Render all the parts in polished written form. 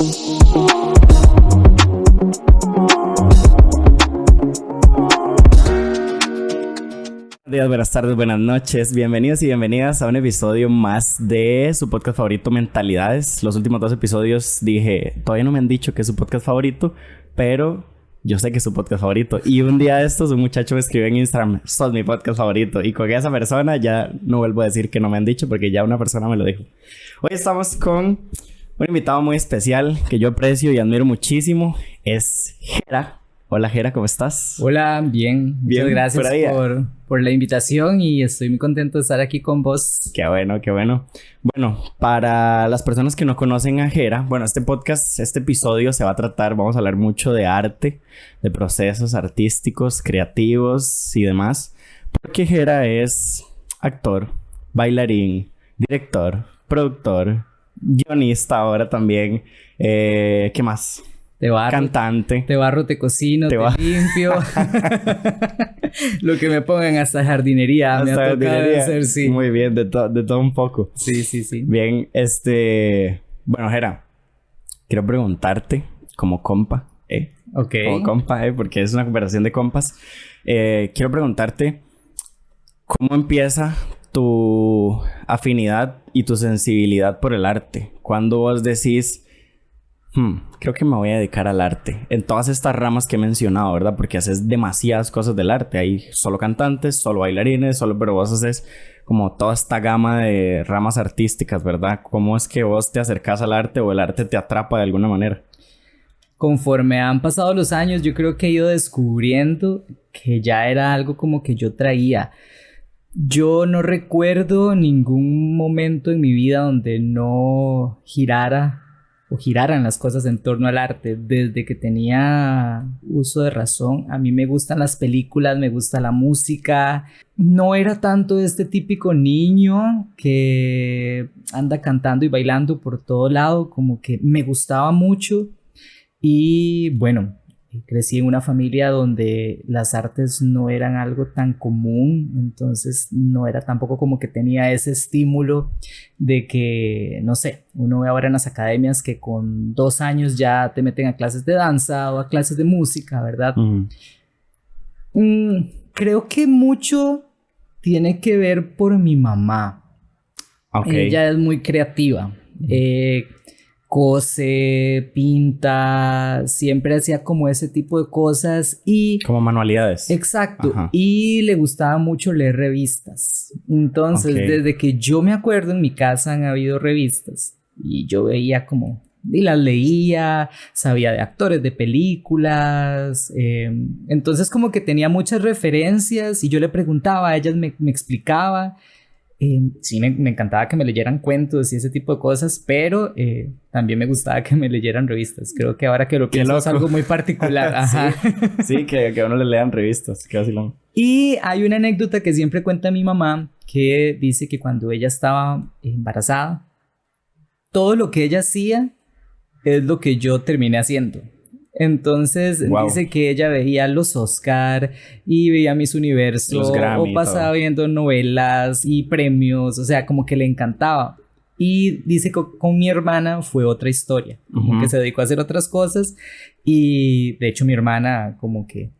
Días, buenas tardes, buenas noches, bienvenidos y bienvenidas a un episodio más de su podcast favorito, Mentalidades. Los últimos 2 episodios dije, todavía no me han dicho que es su podcast favorito, pero yo sé que es su podcast favorito. Y un día de estos, un muchacho me escribió en Instagram, sos mi podcast favorito. Y con esa persona ya no vuelvo a decir que no me han dicho, porque ya una persona me lo dijo. Hoy estamos con un invitado muy especial que yo aprecio y admiro muchísimo. Es Jera. Hola Jera, ¿cómo estás? Hola, bien. Muchas gracias por la invitación y estoy muy contento de estar aquí con vos. Qué bueno, qué bueno. Bueno, para las personas que no conocen a Jera, bueno, este episodio se va a tratar, vamos a hablar mucho de arte, de procesos artísticos, creativos y demás. Porque Jera es actor, bailarín, director, productor, guionista ahora también. ¿Qué más? Te barro, cantante. Te barro, te cocino, te limpio. Lo que me pongan hasta jardinería. Hasta me ha tocado hacer, sí. Muy bien, de todo un poco. Sí. Bien, bueno, Jera, quiero preguntarte como compa, Ok. Como compa, porque es una conversación de compas. Quiero preguntarte cómo empieza tu afinidad y tu sensibilidad por el arte. Cuando vos decís... creo que me voy a dedicar al arte. En todas estas ramas que he mencionado, ¿verdad? Porque haces demasiadas cosas del arte. Hay solo cantantes, solo bailarines, pero vos haces como toda esta gama de ramas artísticas, ¿verdad? ¿Cómo es que vos te acercás al arte o el arte te atrapa de alguna manera? Conforme han pasado los años, yo creo que he ido descubriendo que ya era algo como que yo traía. Yo no recuerdo ningún momento en mi vida donde no giraran las cosas en torno al arte. Desde que tenía uso de razón, a mí me gustan las películas, me gusta la música. No era tanto este típico niño que anda cantando y bailando por todo lado, como que me gustaba mucho. Y bueno, crecí en una familia donde las artes no eran algo tan común, entonces no era tampoco como que tenía ese estímulo de que, no sé, uno ve ahora en las academias que con 2 años ya te meten a clases de danza o a clases de música, ¿verdad? Creo que mucho tiene que ver por mi mamá. Okay. Ella es muy creativa. Cose, pinta, siempre hacía como ese tipo de cosas y... Como manualidades. Exacto. Ajá. Y le gustaba mucho leer revistas. Entonces, desde que yo me acuerdo, en mi casa han habido revistas y yo veía como... Y las leía, sabía de actores, de películas. Entonces, como que tenía muchas referencias y yo le preguntaba, a ellas me explicaba. Sí, me encantaba que me leyeran cuentos y ese tipo de cosas, pero también me gustaba que me leyeran revistas. Creo que ahora que lo pienso es algo muy particular. Ajá. Sí, que a uno le lean revistas. Qué vacilón. Y hay una anécdota que siempre cuenta mi mamá, que dice que cuando ella estaba embarazada, todo lo que ella hacía es lo que yo terminé haciendo. Entonces dice que ella veía los Oscar y veía Miss Universo, los Grammy, o pasaba viendo novelas y premios, o sea, como que le encantaba. Y dice que con mi hermana fue otra historia, como que se dedicó a hacer otras cosas y de hecho mi hermana como que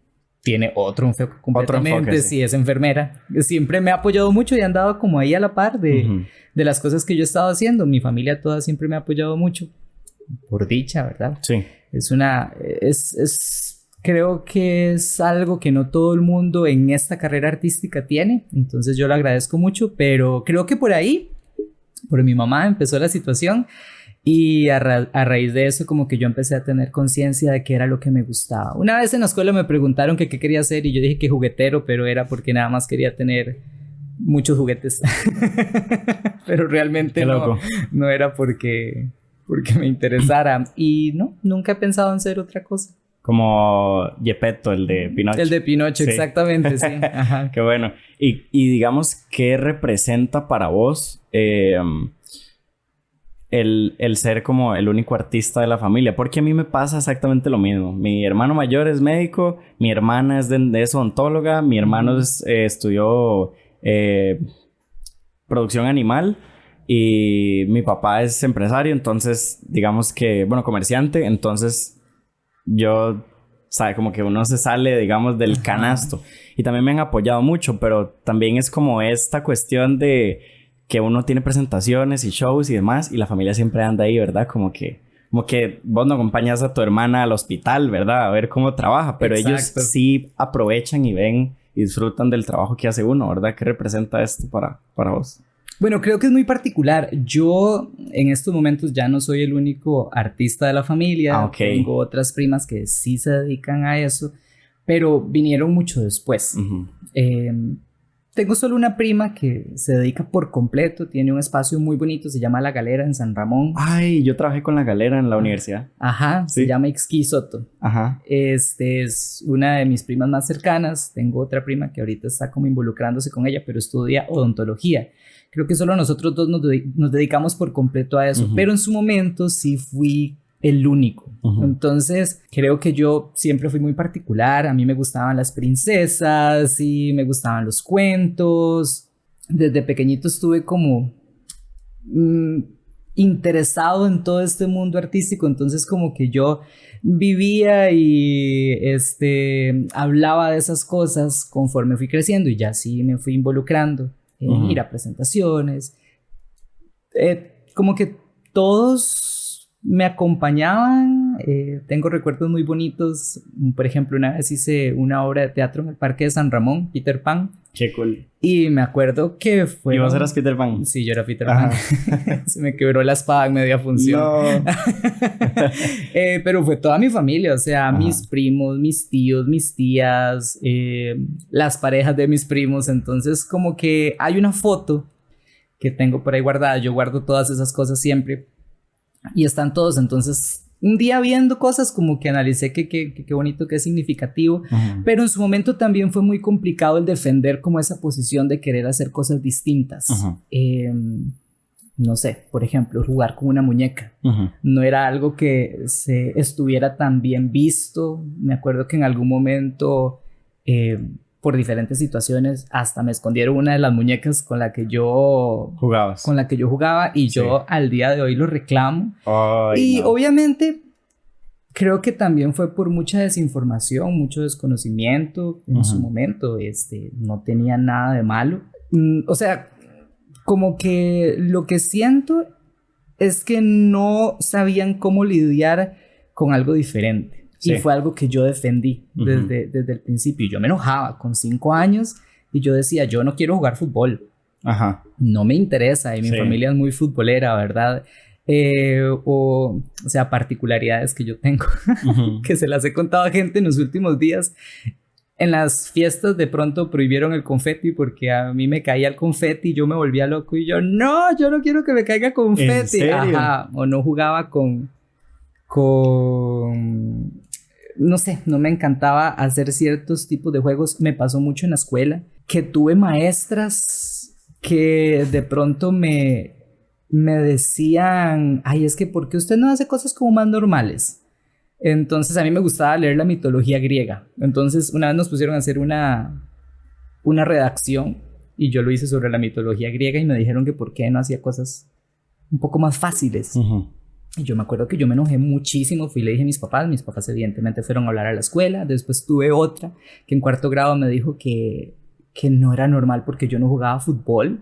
tiene otro enfoque completamente, otro enfoque, sí, es enfermera. Siempre me ha apoyado mucho y han dado como ahí a la par de las cosas que yo he estado haciendo. Mi familia toda siempre me ha apoyado mucho, por dicha, ¿verdad? Sí. Creo que es algo que no todo el mundo en esta carrera artística tiene, entonces yo lo agradezco mucho, pero creo que por ahí, por mi mamá empezó la situación y a raíz de eso como que yo empecé a tener conciencia de qué era lo que me gustaba. Una vez en la escuela me preguntaron que qué quería hacer y yo dije que juguetero, pero era porque nada más quería tener muchos juguetes, pero realmente no era porque me interesara. Y no, nunca he pensado en ser otra cosa. Como Gepetto, el de Pinocho. El de Pinocho, sí. Exactamente, sí. Ajá. Qué bueno. Y digamos, ¿qué representa para vos el ser como el único artista de la familia? Porque a mí me pasa exactamente lo mismo. Mi hermano mayor es médico, mi hermana es odontóloga, mi hermano estudió producción animal. Y mi papá es empresario, entonces, digamos que, bueno, comerciante, entonces yo, sabe, como que uno se sale, digamos, del canasto. Y también me han apoyado mucho, pero también es como esta cuestión de que uno tiene presentaciones y shows y demás, y la familia siempre anda ahí, ¿verdad? Como que vos no acompañas a tu hermana al hospital, ¿verdad? A ver cómo trabaja, pero ellos sí aprovechan y ven y disfrutan del trabajo que hace uno, ¿verdad? ¿Qué representa esto para vos? Bueno, creo que es muy particular. Yo en estos momentos ya no soy el único artista de la familia. Tengo otras primas que sí se dedican a eso, pero vinieron mucho después. Tengo solo una prima que se dedica por completo, tiene un espacio muy bonito, se llama La Galera en San Ramón. Ay, yo trabajé con La Galera en la universidad. Ajá, ¿sí? Se llama Ixqui Soto. Ajá. Es una de mis primas más cercanas. Tengo otra prima que ahorita está como involucrándose con ella, pero estudia odontología. Creo que solo nosotros dos nos dedicamos por completo a eso, pero en su momento sí fui el único. Entonces, creo que yo siempre fui muy particular. A mí me gustaban las princesas y me gustaban los cuentos. Desde pequeñito estuve como interesado en todo este mundo artístico. Entonces, como que yo vivía y hablaba de esas cosas conforme fui creciendo y ya sí me fui involucrando en ir a presentaciones. Como que todos me acompañaban. Tengo recuerdos muy bonitos. Por ejemplo, una vez hice una obra de teatro en el Parque de San Ramón, Peter Pan. Qué cool. Y me acuerdo que fue... ¿Y vos eras Peter Pan? Sí, yo era Peter Pan. Se me quebró la espada en media función. No. Pero fue toda mi familia, o sea, mis primos, mis tíos, mis tías, las parejas de mis primos. Entonces, como que hay una foto que tengo por ahí guardada. Yo guardo todas esas cosas siempre. Y están todos. Entonces, un día viendo cosas como que analicé qué bonito, qué significativo. Pero en su momento también fue muy complicado el defender como esa posición de querer hacer cosas distintas. No sé, por ejemplo, jugar con una muñeca. No era algo que se estuviera tan bien visto. Me acuerdo que en algún momento... por diferentes situaciones, hasta me escondieron una de las muñecas con la que yo jugaba y yo al día de hoy lo reclamo. Obviamente creo que también fue por mucha desinformación, mucho desconocimiento en su momento. No tenía nada de malo. O sea, como que lo que siento es que no sabían cómo lidiar con algo diferente. Sí. Y fue algo que yo defendí desde el principio. Yo me enojaba con 5 años y yo decía, yo no quiero jugar fútbol. No me interesa. Y mi familia es muy futbolera, ¿verdad? O sea, particularidades que yo tengo que se las he contado a gente en los últimos días. En las fiestas de pronto prohibieron el confeti porque a mí me caía el confeti y yo me volvía loco. Y yo no quiero que me caiga confeti. ¿En serio? O no jugaba con... No sé, no me encantaba hacer ciertos tipos de juegos. Me pasó mucho en la escuela que tuve maestras que de pronto me decían, ay, es que ¿por qué usted no hace cosas como más normales? Entonces a mí me gustaba leer la mitología griega. Entonces una vez nos pusieron a hacer una redacción y yo lo hice sobre la mitología griega y me dijeron que por qué no hacía cosas un poco más fáciles. Y yo me acuerdo que yo me enojé muchísimo, fui y le dije a mis papás evidentemente fueron a hablar a la escuela. Después tuve otra que en 4º grado me dijo que no era normal porque yo no jugaba fútbol.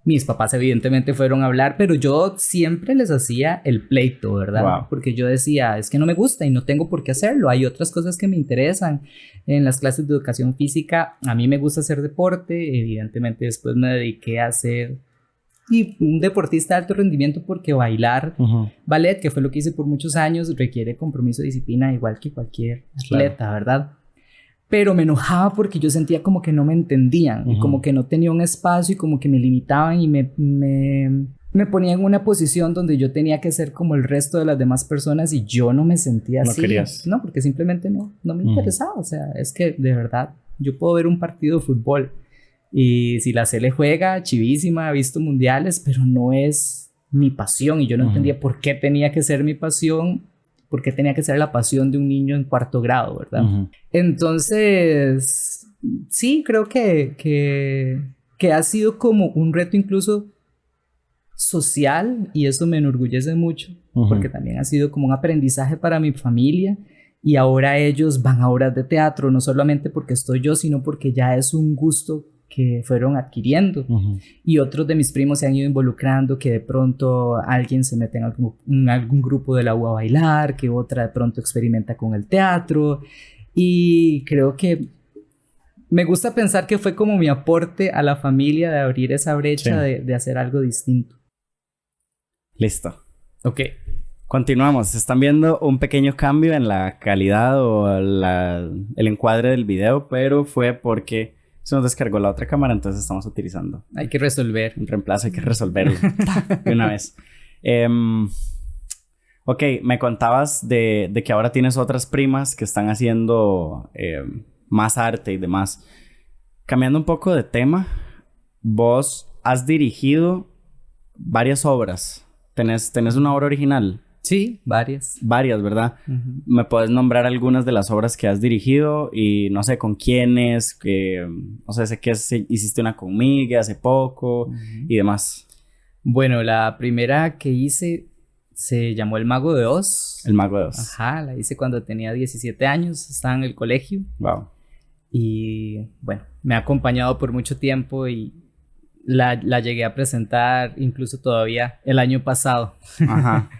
Mis papás evidentemente fueron a hablar, pero yo siempre les hacía el pleito, ¿verdad? Wow. Porque yo decía, es que no me gusta y no tengo por qué hacerlo, hay otras cosas que me interesan. En las clases de educación física a mí me gusta hacer deporte, evidentemente después me dediqué a hacer... Y un deportista de alto rendimiento porque bailar ballet, que fue lo que hice por muchos años, requiere compromiso y disciplina igual que cualquier atleta, ¿verdad? Pero me enojaba porque yo sentía como que no me entendían, y como que no tenía un espacio y como que me limitaban y me ponían en una posición donde yo tenía que ser como el resto de las demás personas y yo no me sentía así. Querías. No, porque simplemente no me interesaba. O sea, es que de verdad yo puedo ver un partido de fútbol y si la Sele juega, chivísima, he visto mundiales, pero no es mi pasión y yo no entendía por qué tenía que ser mi pasión, por qué tenía que ser la pasión de un niño en 4º grado, ¿verdad? Entonces, sí, creo que ha sido como un reto incluso social y eso me enorgullece mucho porque también ha sido como un aprendizaje para mi familia y ahora ellos van a obras de teatro, no solamente porque estoy yo, sino porque ya es un gusto que fueron adquiriendo y otros de mis primos se han ido involucrando, que de pronto alguien se mete en algún grupo de la U a bailar, que otra de pronto experimenta con el teatro y creo que me gusta pensar que fue como mi aporte a la familia de abrir esa brecha de hacer algo distinto. Listo. Ok. Continuamos. Están viendo un pequeño cambio en la calidad o el encuadre del video, pero fue porque se nos descargó la otra cámara, entonces estamos utilizando. Hay que resolver. Un reemplazo, hay que resolverlo de una vez. Ok, me contabas de que ahora tienes otras primas que están haciendo más arte y demás. Cambiando un poco de tema, vos has dirigido varias obras. ¿Tenés una obra original? Sí, varias. Varias, ¿verdad? ¿Me puedes nombrar algunas de las obras que has dirigido? Y no sé, ¿con quiénes? No sé, sé que hiciste una conmigo hace poco y demás. Bueno, la primera que hice se llamó El Mago de Oz. El Mago de Oz. Ajá, la hice cuando tenía 17 años, estaba en el colegio. Wow. Y bueno, me ha acompañado por mucho tiempo y la llegué a presentar incluso todavía el año pasado. Ajá.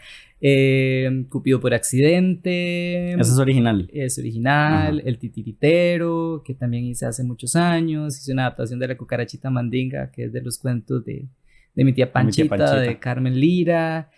Cupido por accidente. ¿Eso es original? Es original. Ajá. El Titiritero, que también hice hace muchos años. Hice una adaptación de La Cucarachita Mandinga, que es de los cuentos de mi tía Panchita, de Carmen Lira.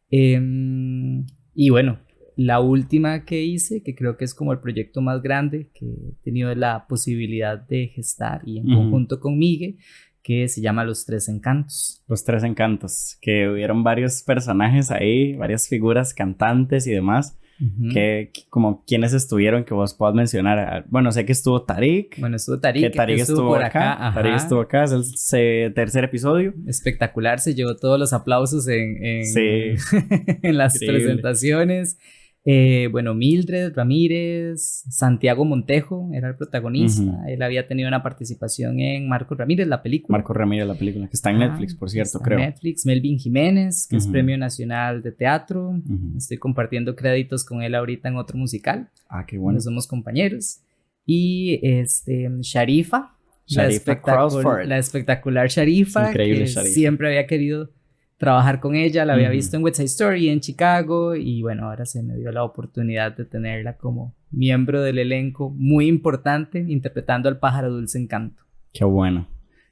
Y bueno, la última que hice, que creo que es como el proyecto más grande que he tenido la posibilidad de gestar y en conjunto con Migue, que se llama Los Tres Encantos. Los Tres Encantos, que hubieron varios personajes ahí, varias figuras, cantantes y demás, que como quienes estuvieron que vos puedas mencionar. Bueno, sé que estuvo Tarik. Bueno, estuvo Tarik. Que Tarik estuvo por acá. Tarik estuvo acá, es el tercer episodio. Espectacular, se llevó todos los aplausos en las Increíble. presentaciones. Bueno, Mildred Ramírez, Santiago Montejo era el protagonista. Él había tenido una participación en Marcos Ramírez, la película. Marcos Ramírez, la película, que está en Netflix, por cierto, está creo. En Netflix. Melvin Jiménez, que es Premio Nacional de Teatro. Estoy compartiendo créditos con él ahorita en otro musical. Ah, qué bueno. Somos compañeros. Y Sharifa, la espectacular Sharifa, increíble, que Sharifa. Siempre había querido trabajar con ella, la había visto en West Side Story en Chicago y bueno, ahora se me dio la oportunidad de tenerla como miembro del elenco muy importante interpretando al pájaro Dulce Encanto. Qué bueno.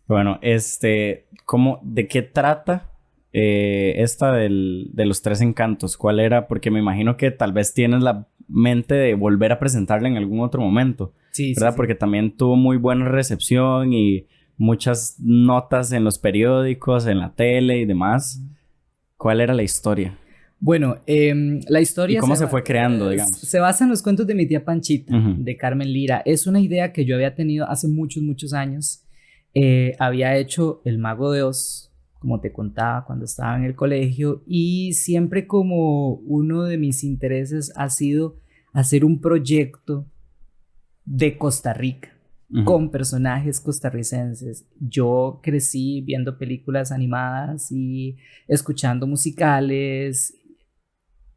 Bueno, ¿de qué trata esta de Los Tres Encantos? ¿Cuál era? Porque me imagino que tal vez tienes la mente de volver a presentarla en algún otro momento. Sí, ¿verdad? sí. Porque también tuvo muy buena recepción y muchas notas en los periódicos, en la tele y demás. ¿Cuál era la historia? Bueno, la historia... ¿Y cómo se fue creando, digamos? Se basa en los cuentos de mi tía Panchita, de Carmen Lira. Es una idea que yo había tenido hace muchos, muchos años. Había hecho El Mago de Oz, como te contaba, cuando estaba en el colegio. Y siempre como uno de mis intereses ha sido hacer un proyecto de Costa Rica. Con personajes costarricenses. Yo crecí viendo películas animadas y escuchando musicales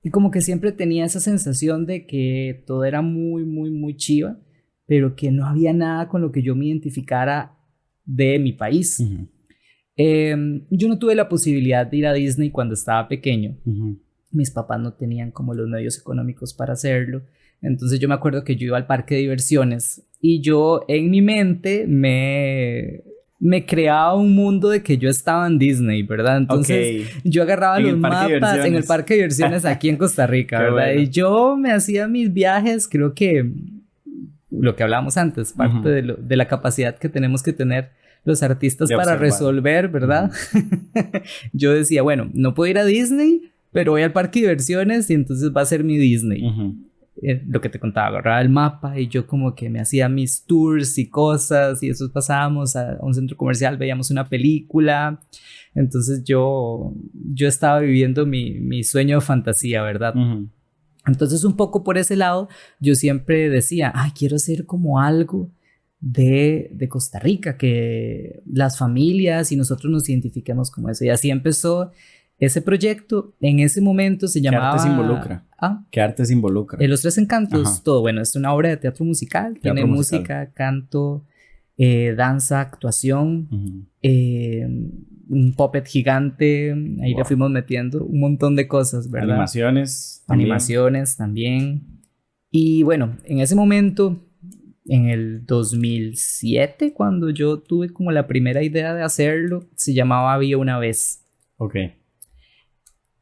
y como que siempre tenía esa sensación de que todo era muy, muy, muy chiva, pero que no había nada con lo que yo me identificara de mi país. Yo no tuve la posibilidad de ir a Disney cuando estaba pequeño. Mis papás no tenían como los medios económicos para hacerlo. Entonces yo me acuerdo que yo iba al parque de diversiones y yo en mi mente me creaba un mundo de que yo estaba en Disney, ¿verdad? Entonces yo agarraba los mapas en el parque de diversiones aquí en Costa Rica, ¿verdad? Bueno. Y yo me hacía mis viajes, creo que lo que hablábamos antes, parte de la capacidad que tenemos que tener los artistas para resolver, ¿verdad? Yo decía, bueno, no puedo ir a Disney, pero voy al parque de diversiones y entonces va a ser mi Disney. Lo que te contaba, agarraba el mapa y yo como que me hacía mis tours y cosas y después pasábamos a un centro comercial, veíamos una película. Entonces yo estaba viviendo mi sueño de fantasía, ¿verdad? Entonces un poco por ese lado yo siempre decía, quiero hacer como algo de Costa Rica, que las familias y nosotros nos identifiquemos como eso. Y así empezó ese proyecto. En ese momento se llamaba... ¿Qué arte se involucra? ¿Qué arte se involucra? Los Tres Encantos, Ajá. todo. Bueno, es una obra de teatro musical. Tiene musical. música, canto, danza, actuación, Uh-huh. un puppet gigante. Ahí le fuimos metiendo un montón de cosas, ¿verdad? Animaciones. Animaciones también. Y bueno, en ese momento, en el 2007, cuando yo tuve como la primera idea de hacerlo, se llamaba Había una vez. Ok.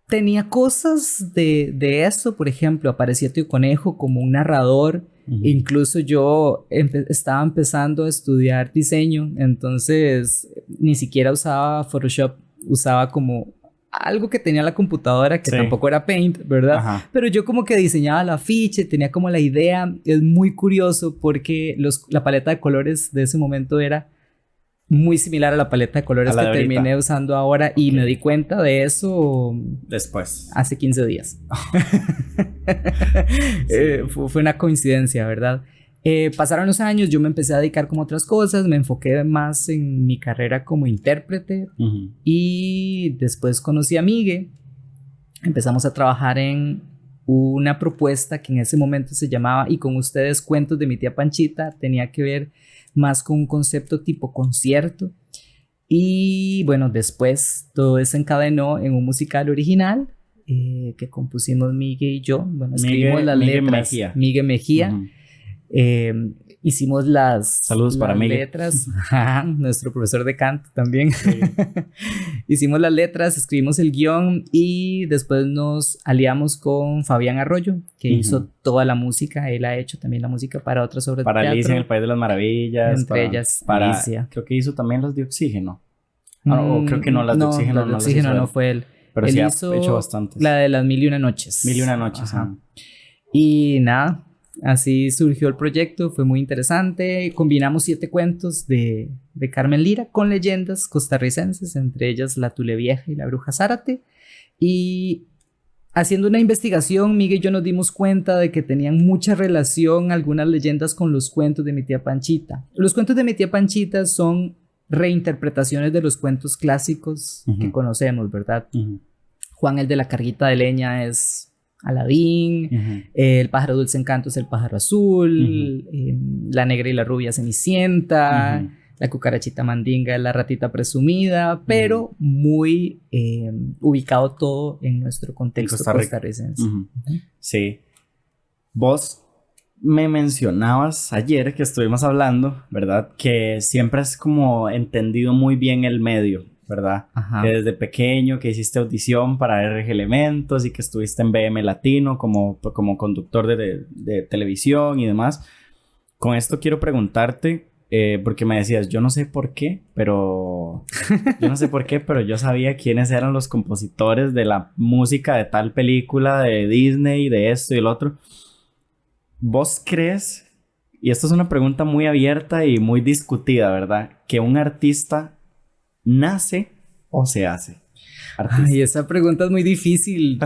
Tenía cosas de eso, por ejemplo, aparecía Tío Conejo como un narrador. Uh-huh. Incluso yo estaba empezando a estudiar diseño, entonces ni siquiera usaba Photoshop, usaba como algo que tenía la computadora, que tampoco era Paint, ¿verdad? Ajá. Pero yo como que diseñaba el afiche, tenía como la idea. Es muy curioso porque la paleta de colores de ese momento era muy similar a la paleta de colores que terminé usando ahora, y me di cuenta de eso después, hace 15 días. Fue una coincidencia, ¿verdad? Pasaron los años, yo me empecé a dedicar como a otras cosas, me enfoqué más en mi carrera como intérprete. Uh-huh. Y después conocí a Migue, empezamos a trabajar en una propuesta que en ese momento se llamaba Y con ustedes cuentos de mi tía Panchita. Tenía que ver más con un concepto tipo concierto. Y bueno, después todo desencadenó en un musical original que compusimos Migue y yo. Bueno, escribimos las letras. Migue Mejía. Uh-huh. Hicimos Saludos para las letras. Nuestro profesor de canto también. Sí. Hicimos las letras, escribimos el guión y después nos aliamos con Fabián Arroyo, que hizo toda la música. Él ha hecho también la música para otras obras para de teatro. Alicia en el País de las Maravillas. Entre ellas, Alicia. Creo que hizo también las de Oxígeno. O creo que no, las de Oxígeno. Las de Oxígeno no fue él. Pero él sí hizo ha hecho bastantes. La de las 1001 noches. 1001 noches. Y nada, así surgió el proyecto, fue muy interesante. Combinamos 7 cuentos de Carmen Lira con leyendas costarricenses, entre ellas La Tule Vieja y La Bruja Zárate. Y haciendo una investigación, Miguel y yo nos dimos cuenta de que tenían mucha relación algunas leyendas con los cuentos de mi tía Panchita. Los cuentos de mi tía Panchita son reinterpretaciones de los cuentos clásicos que conocemos, ¿verdad? Juan el de la carguita de leña es Aladín, el pájaro dulce encanto es el pájaro azul, la negra y la rubia Cenicienta, la cucarachita mandinga es la ratita presumida, pero muy ubicado todo en nuestro contexto costarricense. Sí. Vos me mencionabas ayer que estuvimos hablando, ¿verdad? Que siempre has como entendido muy bien el medio, ¿verdad? Ajá. Que desde pequeño que hiciste audición para RG Elementos y que estuviste en BM Latino como conductor de televisión y demás. Con esto quiero preguntarte, porque me decías, yo no sé por qué, pero yo sabía quiénes eran los compositores de la música de tal película, de Disney, de esto y el otro. ¿Vos crees, y esto es una pregunta muy abierta y muy discutida, ¿verdad?, que un artista nace o se hace artista? Ay, esa pregunta es muy difícil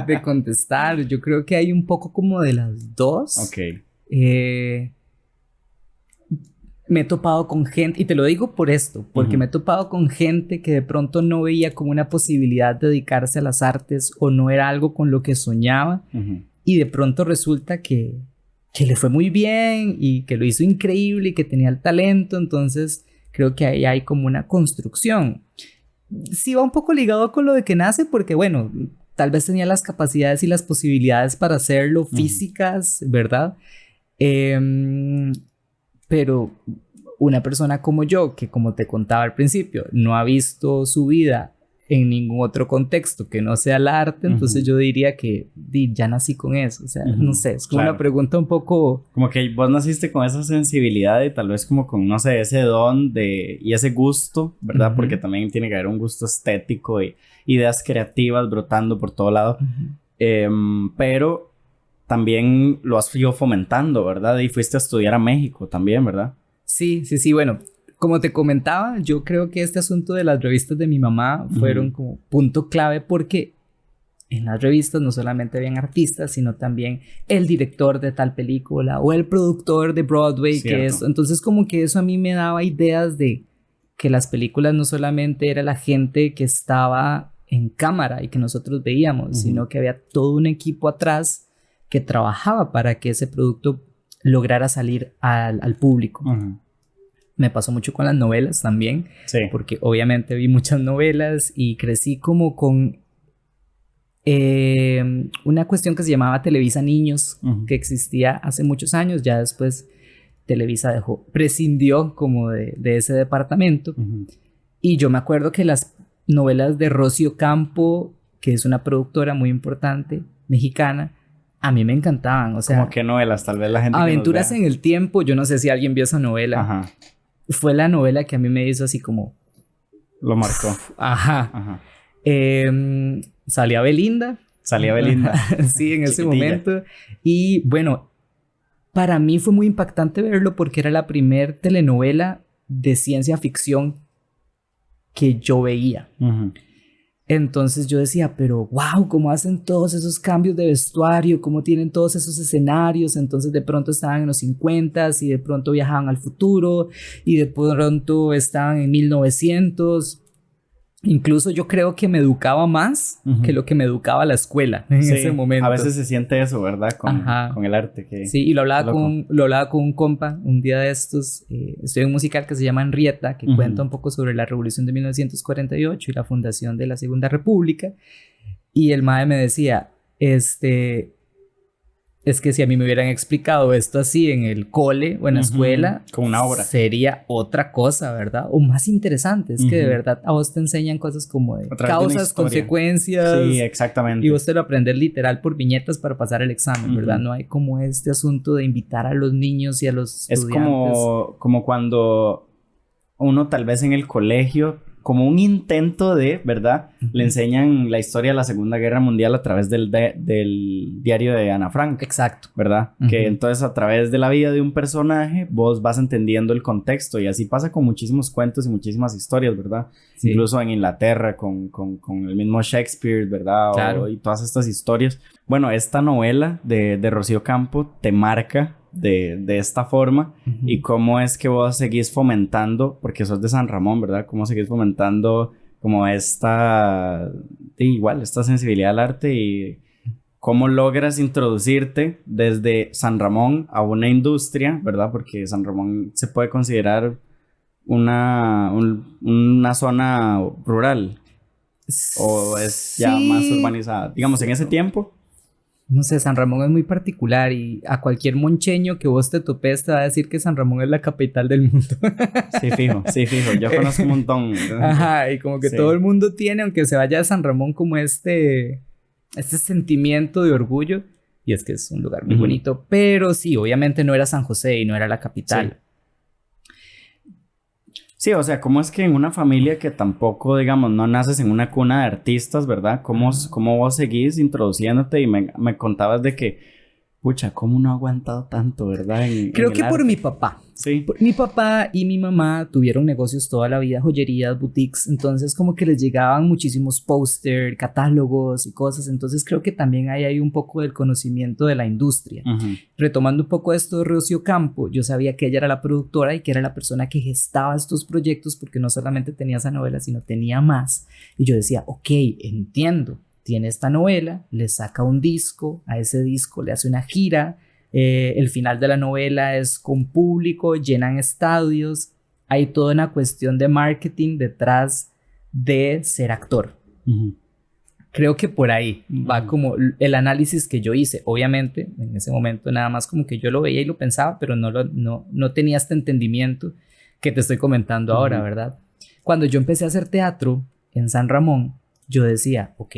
de contestar. Yo creo que hay un poco como de las dos. Ok. Me he topado con gente, y te lo digo por esto, porque me he topado con gente que de pronto no veía como una posibilidad de dedicarse a las artes o no era algo con lo que soñaba, y de pronto resulta que le fue muy bien y que lo hizo increíble y que tenía el talento. Entonces creo que ahí hay como una construcción. Sí va un poco ligado con lo de que nace, porque bueno, tal vez tenía las capacidades y las posibilidades para hacerlo, físicas, ¿verdad? Pero una persona como yo, que como te contaba al principio, no ha visto su vida en ningún otro contexto que no sea el arte, entonces yo diría que ya nací con eso. O sea, no sé, es como una pregunta un poco... Como que vos naciste con esa sensibilidad y tal vez como con, no sé, ese don y ese gusto, ¿verdad? Porque también tiene que haber un gusto estético y ideas creativas brotando por todo lado. Pero también lo has ido fomentando, ¿verdad? Y fuiste a estudiar a México también, ¿verdad? Sí, bueno... Como te comentaba, yo creo que este asunto de las revistas de mi mamá fueron como punto clave, porque en las revistas no solamente habían artistas, sino también el director de tal película o el productor de Broadway, que es, entonces como que eso a mí me daba ideas de que las películas no solamente era la gente que estaba en cámara y que nosotros veíamos, sino que había todo un equipo atrás que trabajaba para que ese producto lograra salir al público. Me pasó mucho con las novelas también, porque obviamente vi muchas novelas y crecí como con una cuestión que se llamaba Televisa Niños, que existía hace muchos años. Ya después Televisa prescindió como de ese departamento. Y yo me acuerdo que las novelas de Rocío Campo, que es una productora muy importante, mexicana, a mí me encantaban. O sea, ¿cómo qué novelas? Tal vez la gente Aventuras en el Tiempo, yo no sé si alguien vio esa novela. Fue la novela que a mí me hizo así como... Lo marcó. Salía Belinda. Sí, en ese momento. Y bueno, para mí fue muy impactante verlo porque era la primer telenovela de ciencia ficción que yo veía. Entonces yo decía, pero wow, cómo hacen todos esos cambios de vestuario, cómo tienen todos esos escenarios. Entonces de pronto estaban en los 50s y de pronto viajaban al futuro y de pronto estaban en 1900. Incluso yo creo que me educaba más que lo que me educaba la escuela en ese momento. A veces se siente eso, ¿verdad? Con el arte. Sí, y lo hablaba con un compa un día de estos. Estoy en un musical que se llama Henrietta, que cuenta un poco sobre la Revolución de 1948 y la fundación de la Segunda República. Y el mae me decía, es que si a mí me hubieran explicado esto así en el cole o en la escuela, con una obra, sería otra cosa, ¿verdad? O más interesante. Es que de verdad a vos te enseñan cosas como de causas, consecuencias. Sí, exactamente. Y vos te lo aprendes literal por viñetas para pasar el examen, ¿verdad? No hay como este asunto de invitar a los niños y a los estudiantes. Es como cuando uno tal vez en el colegio, como un intento de, ¿verdad? Le enseñan la historia de la Segunda Guerra Mundial a través del diario de Ana Frank. Exacto. ¿Verdad? Que entonces a través de la vida de un personaje vos vas entendiendo el contexto, y así pasa con muchísimos cuentos y muchísimas historias, ¿verdad? Sí. Incluso en Inglaterra con el mismo Shakespeare, ¿verdad? Claro. Y todas estas historias. Bueno, esta novela de Rocío Campo te marca de esta forma. Y cómo es que vos seguís fomentando, porque sos de San Ramón, ¿verdad? Cómo seguís fomentando como esta sensibilidad al arte, y cómo logras introducirte desde San Ramón a una industria, ¿verdad? Porque San Ramón se puede considerar una zona rural, o es ya más urbanizada, digamos, en ese tiempo. No sé, San Ramón es muy particular, y a cualquier moncheño que vos te topes te va a decir que San Ramón es la capital del mundo. Sí, fijo. Yo conozco un montón. Ajá, y como que todo el mundo tiene, aunque se vaya a San Ramón, como este sentimiento de orgullo. Y es que es un lugar muy bonito. Pero sí, obviamente no era San José y no era la capital. Sí, o sea, ¿cómo es que en una familia que tampoco, digamos, no naces en una cuna de artistas, ¿verdad? ¿Cómo vos seguís introduciéndote? Y me contabas de que, pucha, ¿cómo no ha aguantado tanto, verdad? Creo que por mi papá. Sí. Mi papá y mi mamá tuvieron negocios toda la vida, joyerías, boutiques. Entonces como que les llegaban muchísimos póster, catálogos y cosas. Entonces creo que también hay un poco del conocimiento de la industria. Retomando un poco esto de Rocío Campo, yo sabía que ella era la productora y que era la persona que gestaba estos proyectos, porque no solamente tenía esa novela, sino tenía más. Y yo decía, ok, entiendo. Tiene esta novela, le saca un disco, a ese disco le hace una gira, el final de la novela es con público, llenan estadios, hay toda una cuestión de marketing detrás de ser actor. Creo que por ahí va como el análisis que yo hice. Obviamente, en ese momento nada más como que yo lo veía y lo pensaba, pero no tenía este entendimiento que te estoy comentando ahora, ¿verdad? Cuando yo empecé a hacer teatro en San Ramón, yo decía, ok,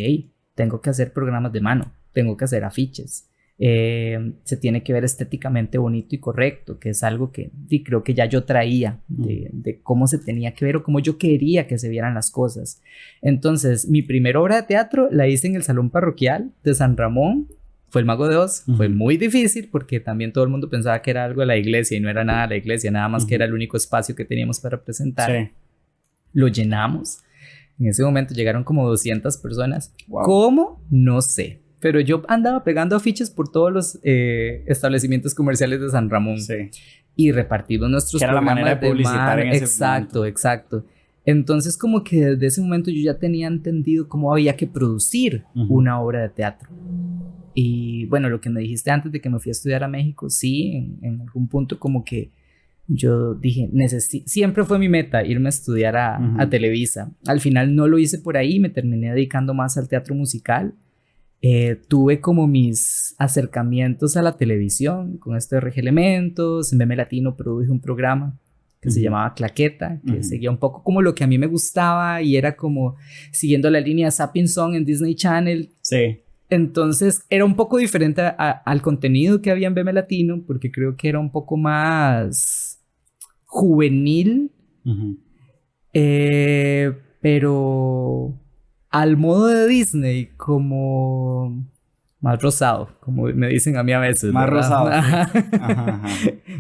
tengo que hacer programas de mano, tengo que hacer afiches, se tiene que ver estéticamente bonito y correcto, que es algo que creo que ya yo traía de cómo se tenía que ver o cómo yo quería que se vieran las cosas. Entonces, mi primera obra de teatro la hice en el Salón Parroquial de San Ramón. Fue El Mago de Oz. Fue muy difícil porque también todo el mundo pensaba que era algo de la iglesia y no era nada de la iglesia, nada más que era el único espacio que teníamos para presentar. Sí. Lo llenamos. En ese momento llegaron como 200 personas. Wow. ¿Cómo? No sé. Pero yo andaba pegando afiches por todos los establecimientos comerciales de San Ramón. Sí. Y repartimos nuestros que era la programas manera de publicitar en ese Exacto, momento. exacto. Entonces como que desde ese momento yo ya tenía entendido cómo había que producir una obra de teatro. Y bueno, lo que me dijiste antes de que me fui a estudiar a México, sí, en algún punto como que yo dije, siempre fue mi meta irme a estudiar a Televisa. Al final no lo hice por ahí, me terminé dedicando más al teatro musical. Tuve como mis acercamientos a la televisión con esto de RG Elementos. En BM Latino produje un programa que se llamaba Claqueta, que seguía un poco como lo que a mí me gustaba y era como siguiendo la línea Zapping Song en Disney Channel. Sí. Entonces era un poco diferente al contenido que había en BM Latino, porque creo que era un poco más juvenil, pero al modo de Disney, como más rosado, como me dicen a mí a veces. Más ¿verdad? rosado. Sí. Ajá.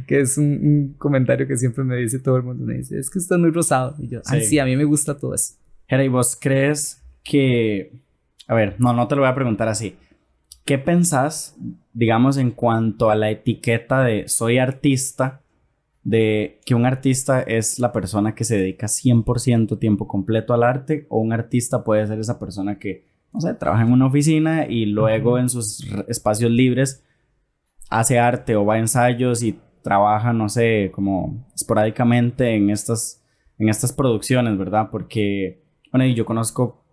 Que es un comentario que siempre me dice todo el mundo. Me dice, es que usted es muy rosado. Y yo, Sí. sí, a mí me gusta todo eso. Jera, ¿y vos crees que... A ver, no te lo voy a preguntar así. ¿Qué pensás, digamos, en cuanto a la etiqueta de soy artista? De que un artista es la persona que se dedica 100% tiempo completo al arte, o un artista puede ser esa persona que, no sé, trabaja en una oficina y luego en sus espacios libres hace arte o va a ensayos y trabaja, no sé, como esporádicamente en estas producciones, ¿verdad? Porque, bueno, y yo conozco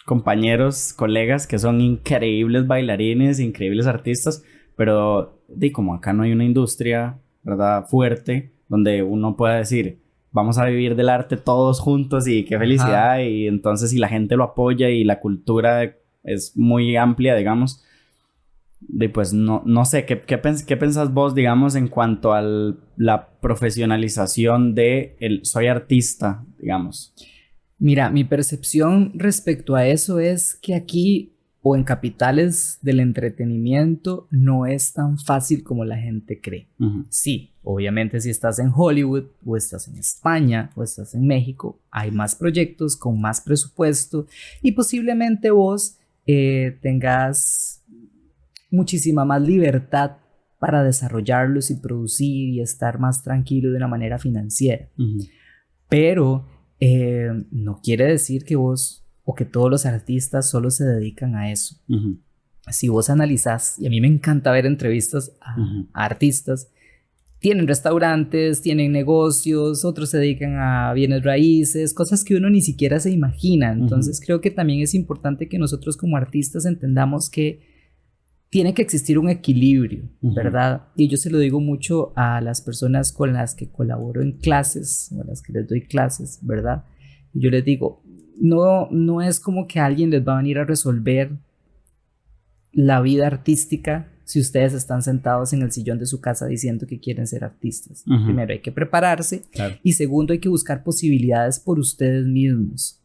compañeros, colegas que son increíbles bailarines, increíbles artistas, pero como acá no hay una industria, ¿verdad?, fuerte, donde uno pueda decir, vamos a vivir del arte todos juntos y qué felicidad. Y entonces si la gente lo apoya y la cultura es muy amplia, digamos, pues no sé, ¿qué pensás vos, digamos, en cuanto a la profesionalización de el soy artista, digamos? Mira, mi percepción respecto a eso es que aquí o en capitales del entretenimiento no es tan fácil como la gente cree. Sí, obviamente si estás en Hollywood o estás en España o estás en México, hay más proyectos con más presupuesto y posiblemente vos tengas muchísima más libertad para desarrollarlos y producir y estar más tranquilo de una manera financiera. Pero no quiere decir que vos o que todos los artistas solo se dedican a eso. Si vos analizás, y a mí me encanta ver entrevistas a artistas, tienen restaurantes, tienen negocios, otros se dedican a bienes raíces, cosas que uno ni siquiera se imagina. Entonces creo que también es importante que nosotros como artistas entendamos que tiene que existir un equilibrio, ¿verdad? Y yo se lo digo mucho a las personas con las que colaboro en clases, o a las que les doy clases, ¿verdad? Y yo les digo, no es como que alguien les va a venir a resolver la vida artística si ustedes están sentados en el sillón de su casa diciendo que quieren ser artistas. Primero hay que prepararse, claro. Y segundo hay que buscar posibilidades por ustedes mismos,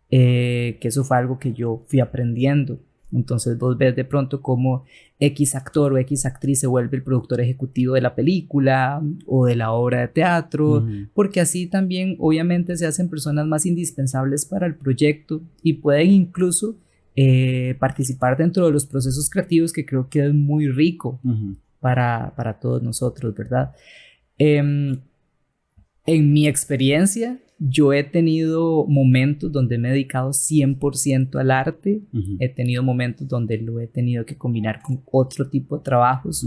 que eso fue algo que yo fui aprendiendo. Entonces vos ves de pronto cómo X actor o X actriz se vuelve el productor ejecutivo de la película o de la obra de teatro, porque así también obviamente se hacen personas más indispensables para el proyecto y pueden incluso participar dentro de los procesos creativos, que creo que es muy rico para todos nosotros, ¿verdad? En mi experiencia, yo he tenido momentos donde me he dedicado 100% al arte. He tenido momentos donde lo he tenido que combinar con otro tipo de trabajos.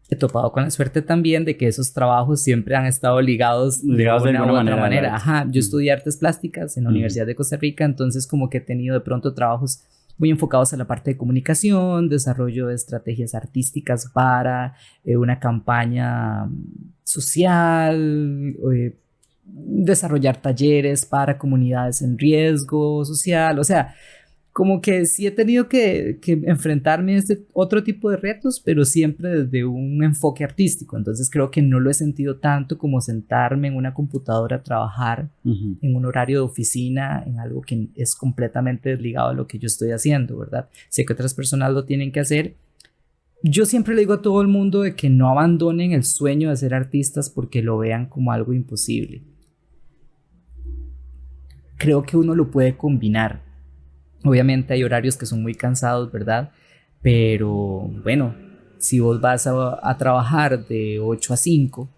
He topado con la suerte también de que esos trabajos siempre han estado ligados de alguna u otra manera. Yo estudié artes plásticas en la Universidad de Costa Rica, entonces como que he tenido de pronto trabajos muy enfocados a la parte de comunicación, desarrollo de estrategias artísticas para una campaña social, desarrollar talleres para comunidades en riesgo social. O sea, como que sí he tenido que enfrentarme a este otro tipo de retos, pero siempre desde un enfoque artístico. Entonces creo que no lo he sentido tanto como sentarme en una computadora a trabajar en un horario de oficina, en algo que es completamente desligado de lo que yo estoy haciendo, ¿verdad? Sé que otras personas lo tienen que hacer. Yo siempre le digo a todo el mundo de que no abandonen el sueño de ser artistas porque lo vean como algo imposible. creo que uno lo puede combinar. Obviamente hay horarios que son muy cansados, ¿verdad? Pero bueno, si vos vas a trabajar de 8 a 5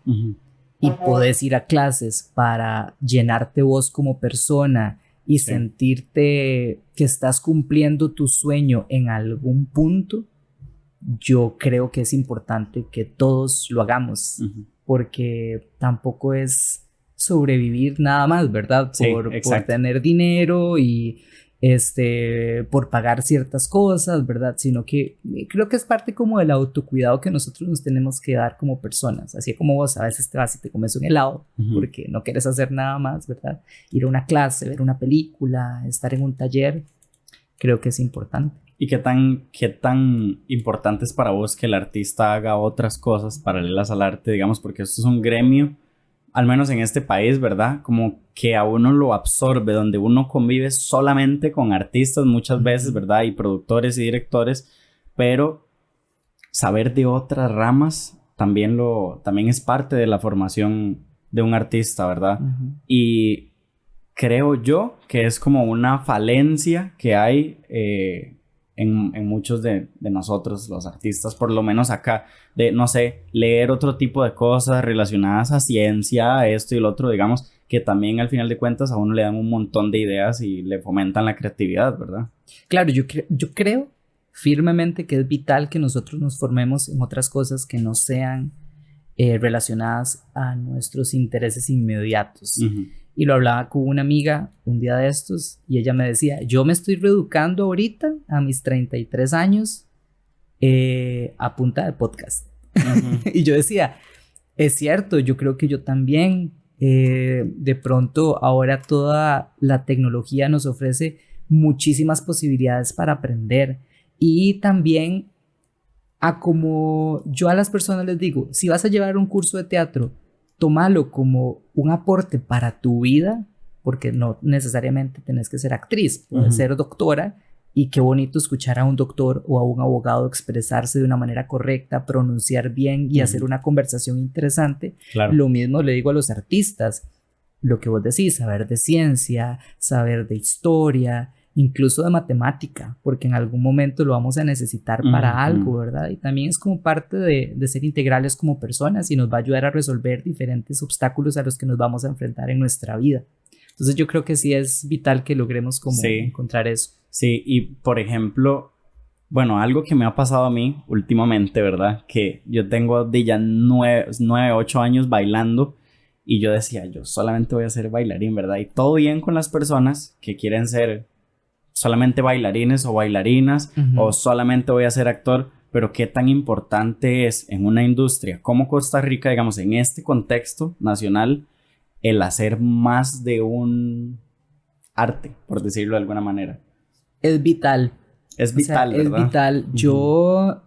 y podés ir a clases para llenarte vos como persona y sentirte que estás cumpliendo tu sueño en algún punto, yo creo que es importante que todos lo hagamos, porque tampoco es sobrevivir nada más, ¿verdad? Por tener dinero y por pagar ciertas cosas, ¿verdad? Sino que creo que es parte como del autocuidado que nosotros nos tenemos que dar como personas. Así como vos a veces te vas y te comes un helado porque no quieres hacer nada más, ¿verdad? Ir a una clase, ver una película, estar en un taller, creo que es importante. ¿Y qué tan importante es para vos que el artista haga otras cosas paralelas al arte, digamos, porque esto es un gremio, al menos en este país, ¿verdad? Como que a uno lo absorbe, donde uno convive solamente con artistas muchas veces, ¿verdad? Y productores y directores, pero saber de otras ramas también es parte de la formación de un artista, ¿verdad? Y creo yo que es como una falencia que hay en muchos de nosotros, los artistas, por lo menos acá, de, no sé, leer otro tipo de cosas relacionadas a ciencia, a esto y lo otro, digamos, que también al final de cuentas a uno le dan un montón de ideas y le fomentan la creatividad, ¿verdad? Claro, yo creo firmemente que es vital que nosotros nos formemos en otras cosas que no sean relacionadas a nuestros intereses inmediatos. Y lo hablaba con una amiga un día de estos y ella me decía, yo me estoy reeducando ahorita a mis 33 años a punta de podcast. Y yo decía, es cierto, yo creo que yo también, de pronto ahora toda la tecnología nos ofrece muchísimas posibilidades para aprender y también a como yo a las personas les digo, si vas a llevar un curso de teatro, tómalo como un aporte para tu vida, porque no necesariamente tenés que ser actriz, puedes ser doctora, y qué bonito escuchar a un doctor o a un abogado expresarse de una manera correcta, pronunciar bien y hacer una conversación interesante. Claro. Lo mismo le digo a los artistas, lo que vos decís, saber de ciencia, saber de historia, incluso de matemática, porque en algún momento lo vamos a necesitar para algo, ¿verdad? Y también es como parte de ser integrales como personas y nos va a ayudar a resolver diferentes obstáculos a los que nos vamos a enfrentar en nuestra vida. Entonces yo creo que sí es vital que logremos como encontrar eso. Sí, y por ejemplo, bueno, algo que me ha pasado a mí últimamente, ¿verdad? Que yo tengo de ya 9, 8 años bailando y yo decía, yo solamente voy a ser bailarín, ¿verdad? Y todo bien con las personas que quieren ser solamente bailarines o bailarinas o solamente voy a ser actor, pero qué tan importante es en una industria como Costa Rica, digamos, en este contexto nacional, el hacer más de un arte, por decirlo de alguna manera. Es vital. Es vital, ¿verdad? Es vital. Yo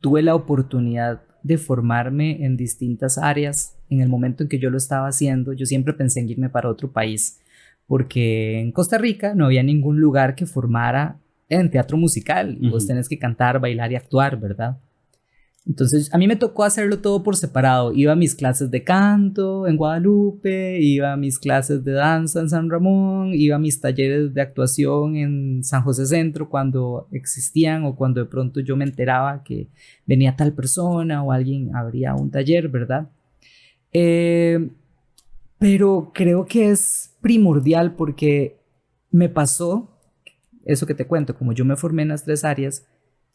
tuve la oportunidad de formarme en distintas áreas. En el momento en que yo lo estaba haciendo, yo siempre pensé en irme para otro país, porque en Costa Rica no había ningún lugar que formara en teatro musical. Vos tenés que cantar, bailar y actuar, ¿verdad? Entonces a mí me tocó hacerlo todo por separado. Iba a mis clases de canto en Guadalupe, iba a mis clases de danza en San Ramón, iba a mis talleres de actuación en San José Centro cuando existían o cuando de pronto yo me enteraba que venía tal persona o alguien abría un taller, ¿verdad? Pero creo que es primordial porque me pasó eso que te cuento, como yo me formé en las 3 áreas,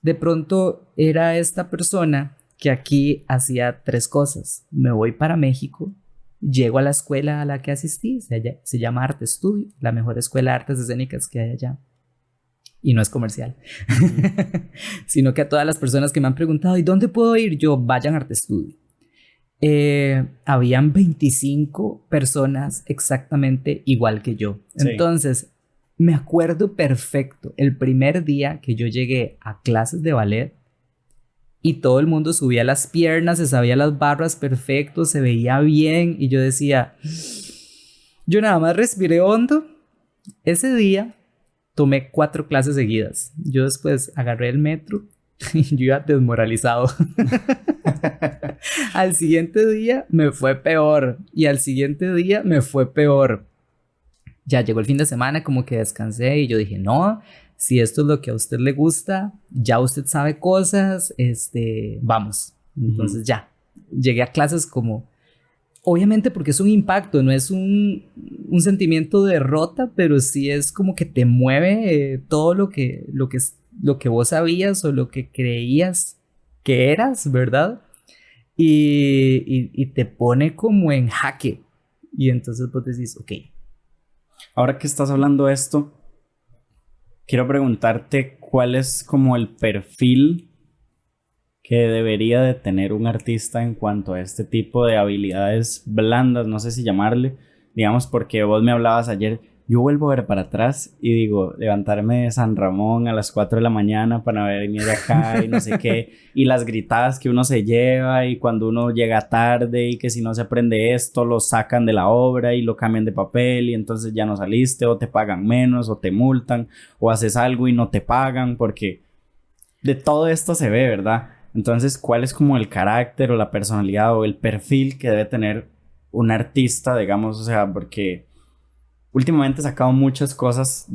de pronto era esta persona que aquí hacía 3 cosas. Me voy para México, llego a la escuela a la que asistí, se llama Arte Estudio, la mejor escuela de artes escénicas que hay allá. Y no es comercial, sino que a todas las personas que me han preguntado, ¿y dónde puedo ir? Yo, vayan a Arte Estudio. Habían 25 personas exactamente igual que yo. Entonces, me acuerdo perfecto el primer día que yo llegué a clases de ballet y todo el mundo subía las piernas, se sabía las barras perfecto, se veía bien y yo decía, yo nada más respiré hondo. Ese día tomé 4 clases seguidas. Yo después agarré el metro y yo iba desmoralizado. Al siguiente día me fue peor y al siguiente día me fue peor. ya llegó el fin de semana, como que descansé y yo dije, no, si esto es lo que a usted le gusta, ya usted sabe cosas, vamos. Entonces ya, llegué a clases como, obviamente porque es un impacto, no es un sentimiento de derrota, pero sí es como que te mueve todo lo que vos sabías o lo que creías que eras, ¿verdad? Y te pone como en jaque. Y entonces vos decís, ok. Ahora que estás hablando de esto, quiero preguntarte cuál es como el perfil que debería de tener un artista en cuanto a este tipo de habilidades blandas, no sé si llamarle, digamos, porque vos me hablabas ayer, yo vuelvo a ver para atrás y digo, levantarme de San Ramón a las 4 de la mañana para venir acá y no sé qué, y las gritadas que uno se lleva y cuando uno llega tarde y que si no se aprende esto, lo sacan de la obra y lo cambian de papel y entonces ya no saliste o te pagan menos o te multan o haces algo y no te pagan porque de todo esto se ve, ¿verdad? Entonces, ¿cuál es como el carácter o la personalidad o el perfil que debe tener un artista, digamos? O sea, porque últimamente he sacado muchas cosas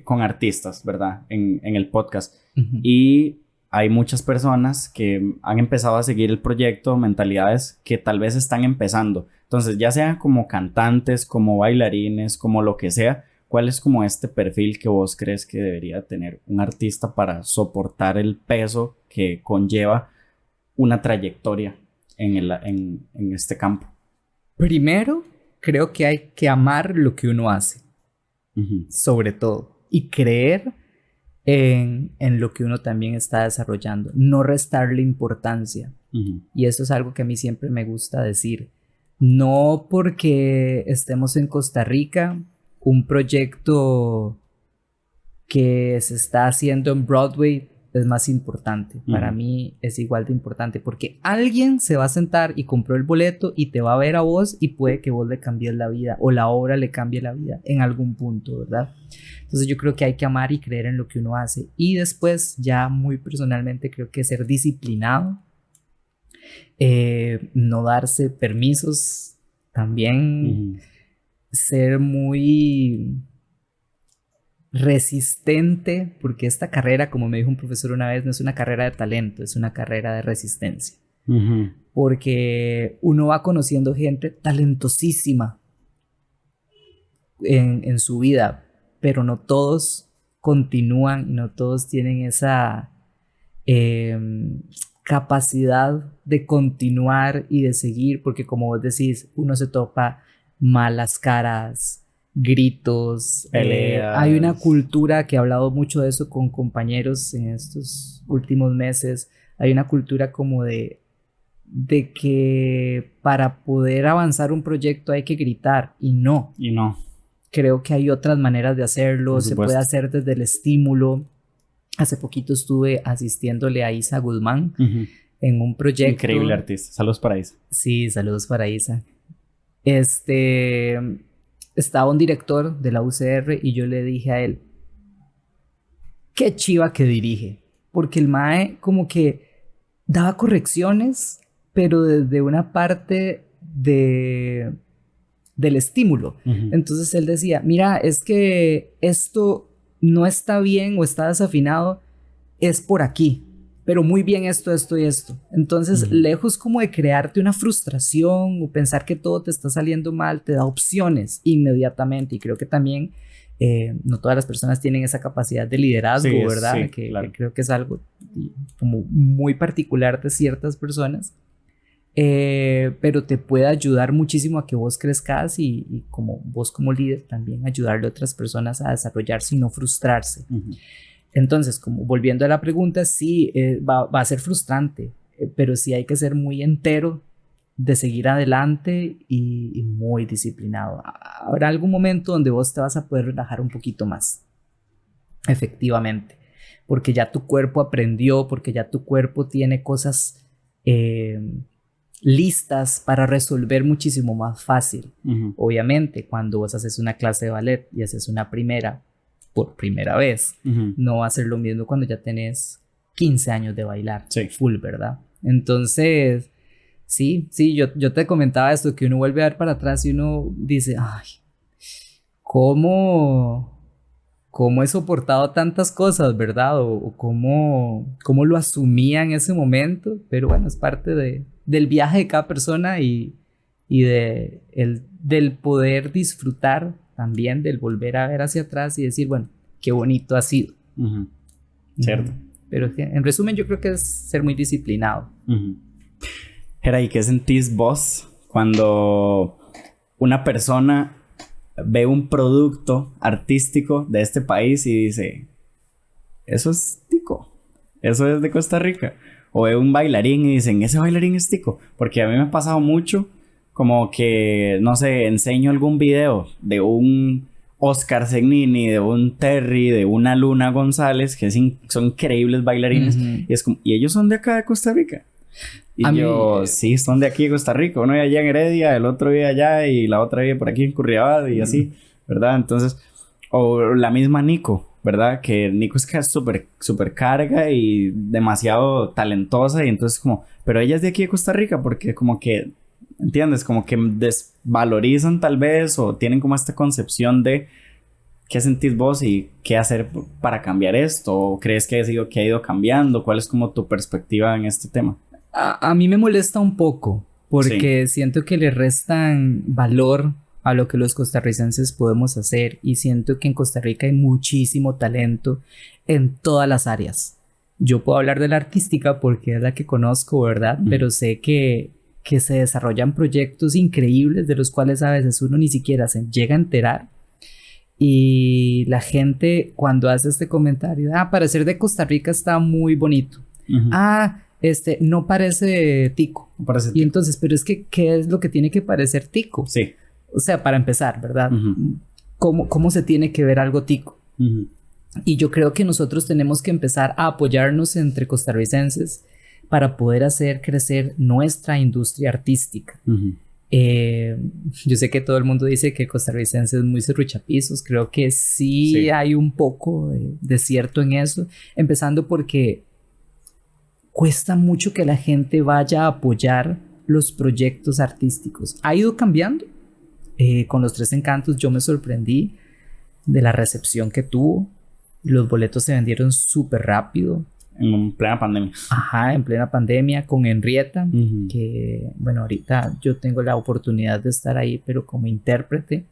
con artistas, ¿verdad? En el podcast. Y hay muchas personas que han empezado a seguir el proyecto, mentalidades que tal vez están empezando. Entonces, ya sea como cantantes, como bailarines, como lo que sea, ¿cuál es como este perfil que vos crees que debería tener un artista para soportar el peso que conlleva una trayectoria en este campo? Primero, creo que hay que amar lo que uno hace, sobre todo, y creer en lo que uno también está desarrollando, no restarle importancia. Y esto es algo que a mí siempre me gusta decir. No porque estemos en Costa Rica, un proyecto que se está haciendo en Broadway es más importante. Para mí es igual de importante porque alguien se va a sentar y compró el boleto y te va a ver a vos y puede que vos le cambies la vida o la obra le cambie la vida en algún punto, ¿verdad? Entonces yo creo que hay que amar y creer en lo que uno hace y después ya muy personalmente creo que ser disciplinado, no darse permisos también, ser muy resistente, porque esta carrera, como me dijo un profesor una vez, no es una carrera de talento, es una carrera de resistencia. Porque uno va conociendo gente talentosísima en su vida, pero no todos continúan y no todos tienen esa capacidad de continuar y de seguir, porque como vos decís, uno se topa malas caras, gritos, hay una cultura que he hablado mucho de eso con compañeros en estos últimos meses, hay una cultura como de que para poder avanzar un proyecto hay que gritar y no. Creo que hay otras maneras de hacerlo, se puede hacer desde el estímulo. Hace poquito estuve asistiéndole a Isa Guzmán en un proyecto. Increíble artista, saludos para Isa. Sí, saludos para Isa. Estaba un director de la UCR y yo le dije a él, qué chiva que dirige, porque el mae como que daba correcciones, pero desde una parte del estímulo. Entonces él decía, mira, es que esto no está bien o está desafinado, es por aquí, pero muy bien esto y esto. Entonces, lejos como de crearte una frustración o pensar que todo te está saliendo mal, te da opciones inmediatamente. Y creo que también no todas las personas tienen esa capacidad de liderazgo, ¿verdad? Sí, claro. Que creo que es algo como muy particular de ciertas personas. Pero te puede ayudar muchísimo a que vos crezcas y como vos como líder también ayudarle a otras personas a desarrollarse y no frustrarse. Entonces, como volviendo a la pregunta, sí, va a ser frustrante, pero sí hay que ser muy entero de seguir adelante y muy disciplinado. Habrá algún momento donde vos te vas a poder relajar un poquito más, efectivamente, porque ya tu cuerpo aprendió, porque ya tu cuerpo tiene cosas listas para resolver muchísimo más fácil. Obviamente, cuando vos haces una clase de ballet y haces una primera por primera vez, no va a ser lo mismo cuando ya tenés 15 años de bailar full, ¿verdad? Entonces, sí, yo te comentaba esto, que uno vuelve a ver para atrás y uno dice, ay, cómo he soportado tantas cosas, ¿verdad? O cómo lo asumía en ese momento, pero bueno, es parte del viaje de cada persona y del poder disfrutar también, del volver a ver hacia atrás y decir, bueno, qué bonito ha sido. Cierto. Pero en resumen, yo creo que es ser muy disciplinado. Jera, ¿y qué sentís vos cuando una persona ve un producto artístico de este país y dice, eso es tico, eso es de Costa Rica? O ve un bailarín y dicen, ese bailarín es tico. Porque a mí me ha pasado mucho, como que, no sé, enseño algún video de un Oscar Segnini, de un Terry, de una Luna González, que son increíbles bailarines. Y es como, ¿y ellos son de acá de Costa Rica? Y sí, son de aquí de Costa Rica. Uno vive allá en Heredia, el otro vive allá y la otra vive por aquí en Curridabat y así, ¿verdad? Entonces, o la misma Nico, ¿verdad? Que Nico es que es súper carga y demasiado talentosa y entonces como, pero ella es de aquí de Costa Rica porque como que, ¿entiendes? Como que desvalorizan tal vez o tienen como esta concepción de ¿qué sentís vos y qué hacer para cambiar esto? ¿O crees que ha ido cambiando? ¿Cuál es como tu perspectiva en este tema? A mí me molesta un poco porque siento que le restan valor a lo que los costarricenses podemos hacer y siento que en Costa Rica hay muchísimo talento en todas las áreas. Yo puedo hablar de la artística porque es la que conozco, ¿verdad? Pero sé que se desarrollan proyectos increíbles de los cuales a veces uno ni siquiera se llega a enterar. Y la gente cuando hace este comentario, para ser de Costa Rica está muy bonito. No parece tico. No parece tico. Y entonces, pero es que, ¿qué es lo que tiene que parecer tico? Sí. O sea, para empezar, ¿verdad? ¿Cómo se tiene que ver algo tico? Y yo creo que nosotros tenemos que empezar a apoyarnos entre costarricenses para poder hacer crecer nuestra industria artística. Yo sé que todo el mundo dice que el costarricense es muy serruchapizos. Creo que sí hay un poco de cierto en eso. Empezando porque cuesta mucho que la gente vaya a apoyar los proyectos artísticos. Ha ido cambiando. Con los Tres Encantos yo me sorprendí de la recepción que tuvo. Los boletos se vendieron súper rápido. En plena pandemia. Ajá, en plena pandemia con Henrietta, que bueno, ahorita yo tengo la oportunidad de estar ahí, pero como intérprete,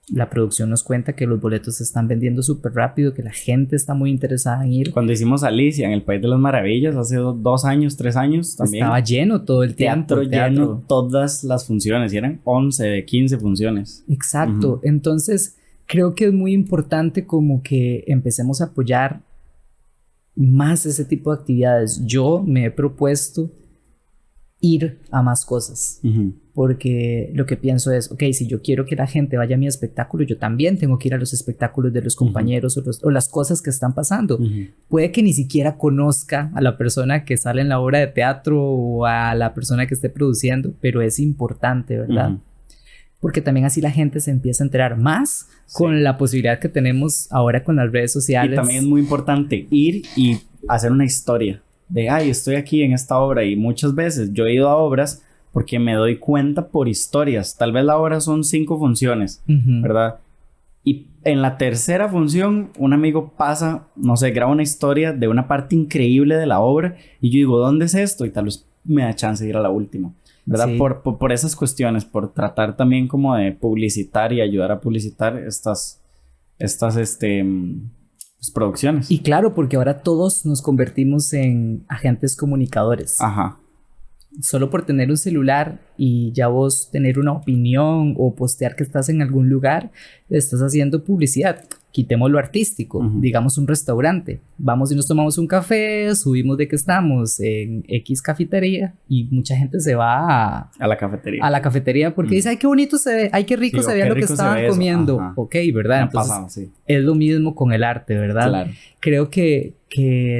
la producción nos cuenta que los boletos se están vendiendo súper rápido, que la gente está muy interesada en ir. Cuando hicimos Alicia en el País de las Maravillas, hace 2 años, 3 años también. Estaba lleno todo el tiempo. Teatro lleno, todas las funciones, y eran 11 de 15 funciones. Exacto, entonces creo que es muy importante como que empecemos a apoyar más ese tipo de actividades. Yo me he propuesto ir a más cosas porque lo que pienso es, ok, si yo quiero que la gente vaya a mi espectáculo, yo también tengo que ir a los espectáculos de los compañeros o las cosas que están pasando. Puede que ni siquiera conozca a la persona que sale en la obra de teatro o a la persona que esté produciendo, pero es importante, ¿verdad? Porque también así la gente se empieza a enterar más con la posibilidad que tenemos ahora con las redes sociales. Y también es muy importante ir y hacer una historia de, estoy aquí en esta obra. Y muchas veces yo he ido a obras porque me doy cuenta por historias. Tal vez la obra son 5 funciones, ¿verdad? Y en la tercera función, un amigo pasa, no sé, graba una historia de una parte increíble de la obra y yo digo, ¿dónde es esto? Y tal vez me da chance de ir a la última. ¿Verdad? Sí. Por esas cuestiones, por tratar también como de publicitar y ayudar a publicitar estas producciones. Y claro, porque ahora todos nos convertimos en agentes comunicadores. Ajá. Solo por tener un celular y ya vos tener una opinión o postear que estás en algún lugar, estás haciendo publicidad. Quitemos lo artístico, digamos un restaurante. Vamos y nos tomamos un café, subimos de que estamos en X cafetería y mucha gente se va a la cafetería. A la cafetería porque dice, ay, qué bonito se ve, ay, qué rico se veía lo que estaban comiendo. Ok, ¿verdad? Entonces, es lo mismo con el arte, ¿verdad? Claro. Creo que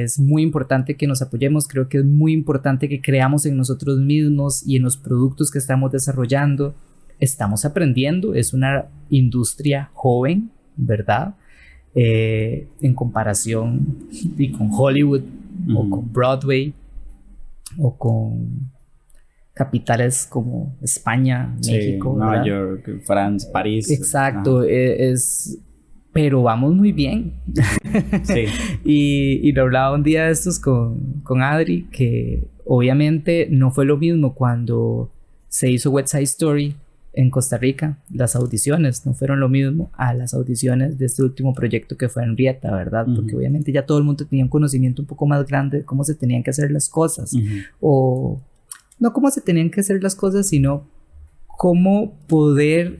es muy importante que nos apoyemos, creo que es muy importante que creamos en nosotros mismos y en los productos que estamos desarrollando. Estamos aprendiendo, es una industria joven, ¿verdad? En comparación y con Hollywood o con Broadway o con capitales como España, México, Nueva ¿verdad? York, Francia, París. Exacto, pero vamos muy bien. Sí. Y lo hablaba un día de estos con Adri, que obviamente no fue lo mismo cuando se hizo West Side Story en Costa Rica. Las audiciones no fueron lo mismo a las audiciones de este último proyecto que fue Henrietta, ¿verdad? Porque obviamente ya todo el mundo tenía un conocimiento un poco más grande de cómo se tenían que hacer las cosas. O no cómo se tenían que hacer las cosas, sino cómo poder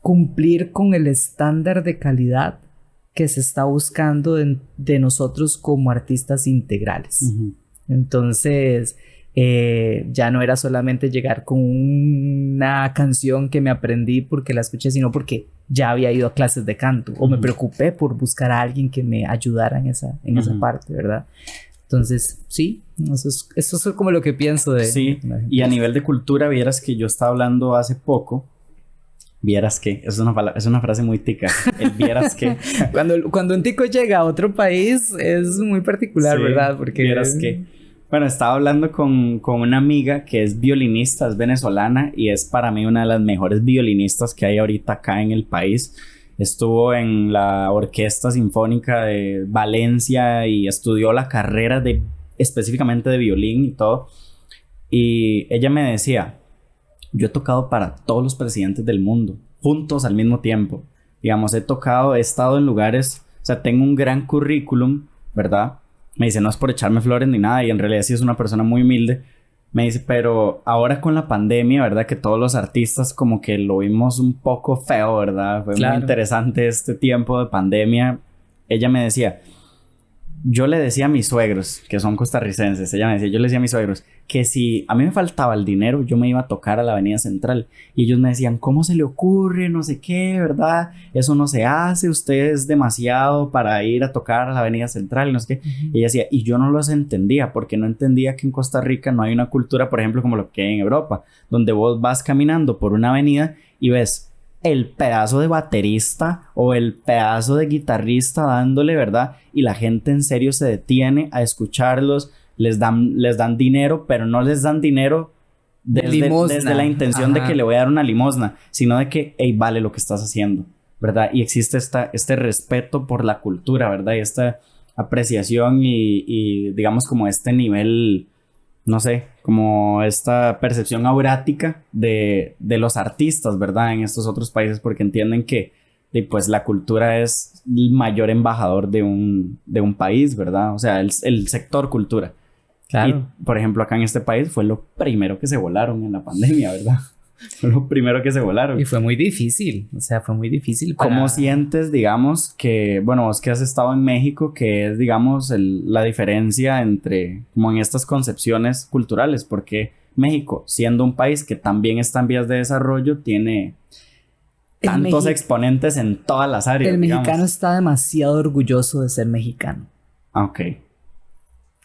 cumplir con el estándar de calidad que se está buscando de nosotros como artistas integrales. Entonces, ya no era solamente llegar con una canción que me aprendí porque la escuché, sino porque ya había ido a clases de canto o me preocupé por buscar a alguien que me ayudara en esa parte, ¿verdad? Entonces, sí, eso es como lo que pienso de... Sí, y a nivel de cultura, vieras que yo estaba hablando hace poco. Vieras que, es una frase muy tica. El vieras que. Cuando un tico llega a otro país es muy particular, sí, ¿verdad? Porque vieras que. Bueno, estaba hablando con una amiga que es violinista, es venezolana y es para mí una de las mejores violinistas que hay ahorita acá en el país. Estuvo en la Orquesta Sinfónica de Valencia y estudió la carrera específicamente de violín y todo. Y ella me decía: yo he tocado para todos los presidentes del mundo, juntos al mismo tiempo. Digamos, he estado en lugares, o sea, tengo un gran currículum, ¿verdad? Me dice, no es por echarme flores ni nada, y en realidad sí es una persona muy humilde. Me dice, pero ahora con la pandemia, ¿verdad? Que todos los artistas como que lo vimos un poco feo, ¿verdad? Fue muy interesante este tiempo de pandemia. Ella me decía, yo le decía a mis suegros, que son costarricenses, ella me decía, yo le decía a mis suegros que si a mí me faltaba el dinero, yo me iba a tocar a la Avenida Central. Y ellos me decían, ¿cómo se le ocurre? No sé qué, ¿verdad? Eso no se hace, usted es demasiado para ir a tocar a la Avenida Central, no sé qué. Y ella decía, y yo no los entendía, porque no entendía que en Costa Rica no hay una cultura, por ejemplo, como lo que hay en Europa, donde vos vas caminando por una avenida y ves el pedazo de baterista o el pedazo de guitarrista dándole, ¿verdad? Y la gente en serio se detiene a escucharlos, les dan dinero, pero no les dan dinero desde la intención de que le voy a dar una limosna, sino de que, hey, vale lo que estás haciendo, ¿verdad? Y existe este respeto por la cultura, ¿verdad? Y esta apreciación y digamos como este nivel, no sé, como esta percepción aurática de los artistas, ¿verdad? En estos otros países, porque entienden que pues la cultura es el mayor embajador de un país, ¿verdad? O sea, el sector cultura. Claro. Y, por ejemplo, acá en este país fue lo primero que se volaron en la pandemia, ¿verdad? Fue lo primero que se volaron. Y fue muy difícil, o sea, fue muy difícil para... ¿Cómo sientes, digamos, que, bueno, vos que has estado en México, que es, digamos, la diferencia entre, como en estas concepciones culturales? Porque México, siendo un país que también está en vías de desarrollo, tiene tantos exponentes en todas las áreas. El mexicano está demasiado orgulloso de ser mexicano. Ah, ok.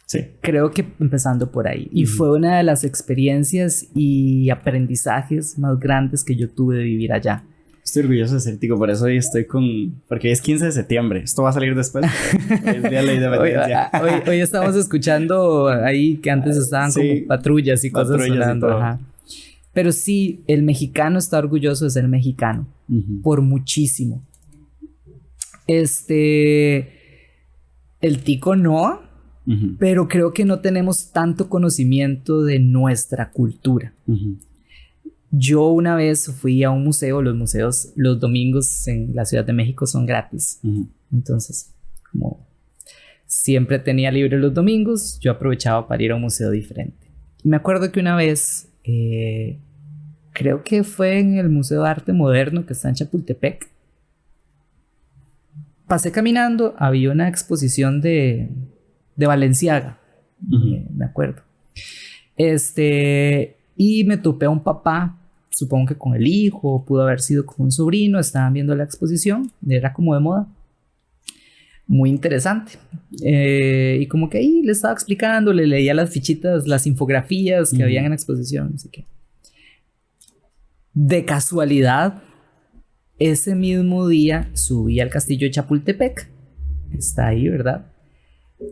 Sí. Creo que empezando por ahí. Y fue una de las experiencias y aprendizajes más grandes que yo tuve de vivir allá. Estoy orgulloso de ser tico, por eso hoy estoy porque hoy es 15 de septiembre. Esto va a salir después. Hoy es día de la independencia. Hoy estamos escuchando ahí que antes estaban como patrullas y cosas sonando. Ajá. Pero sí, el mexicano está orgulloso de ser mexicano. Por muchísimo. El tico no... Pero creo que no tenemos tanto conocimiento de nuestra cultura. Yo una vez fui a un museo. Los museos los domingos en la Ciudad de México son gratis. Entonces, como siempre tenía libre los domingos, yo aprovechaba para ir a un museo diferente. Y me acuerdo que una vez, creo que fue en el Museo de Arte Moderno que está en Chapultepec, pasé caminando, había una exposición de Balenciaga, me acuerdo. Y me topé a un papá, supongo que con el hijo, pudo haber sido con un sobrino, estaban viendo la exposición, era como de moda. Muy interesante. Y como que ahí le estaba explicando, le leía las fichitas, las infografías que habían en la exposición, así que. De casualidad, ese mismo día subí al castillo de Chapultepec, está ahí, ¿verdad?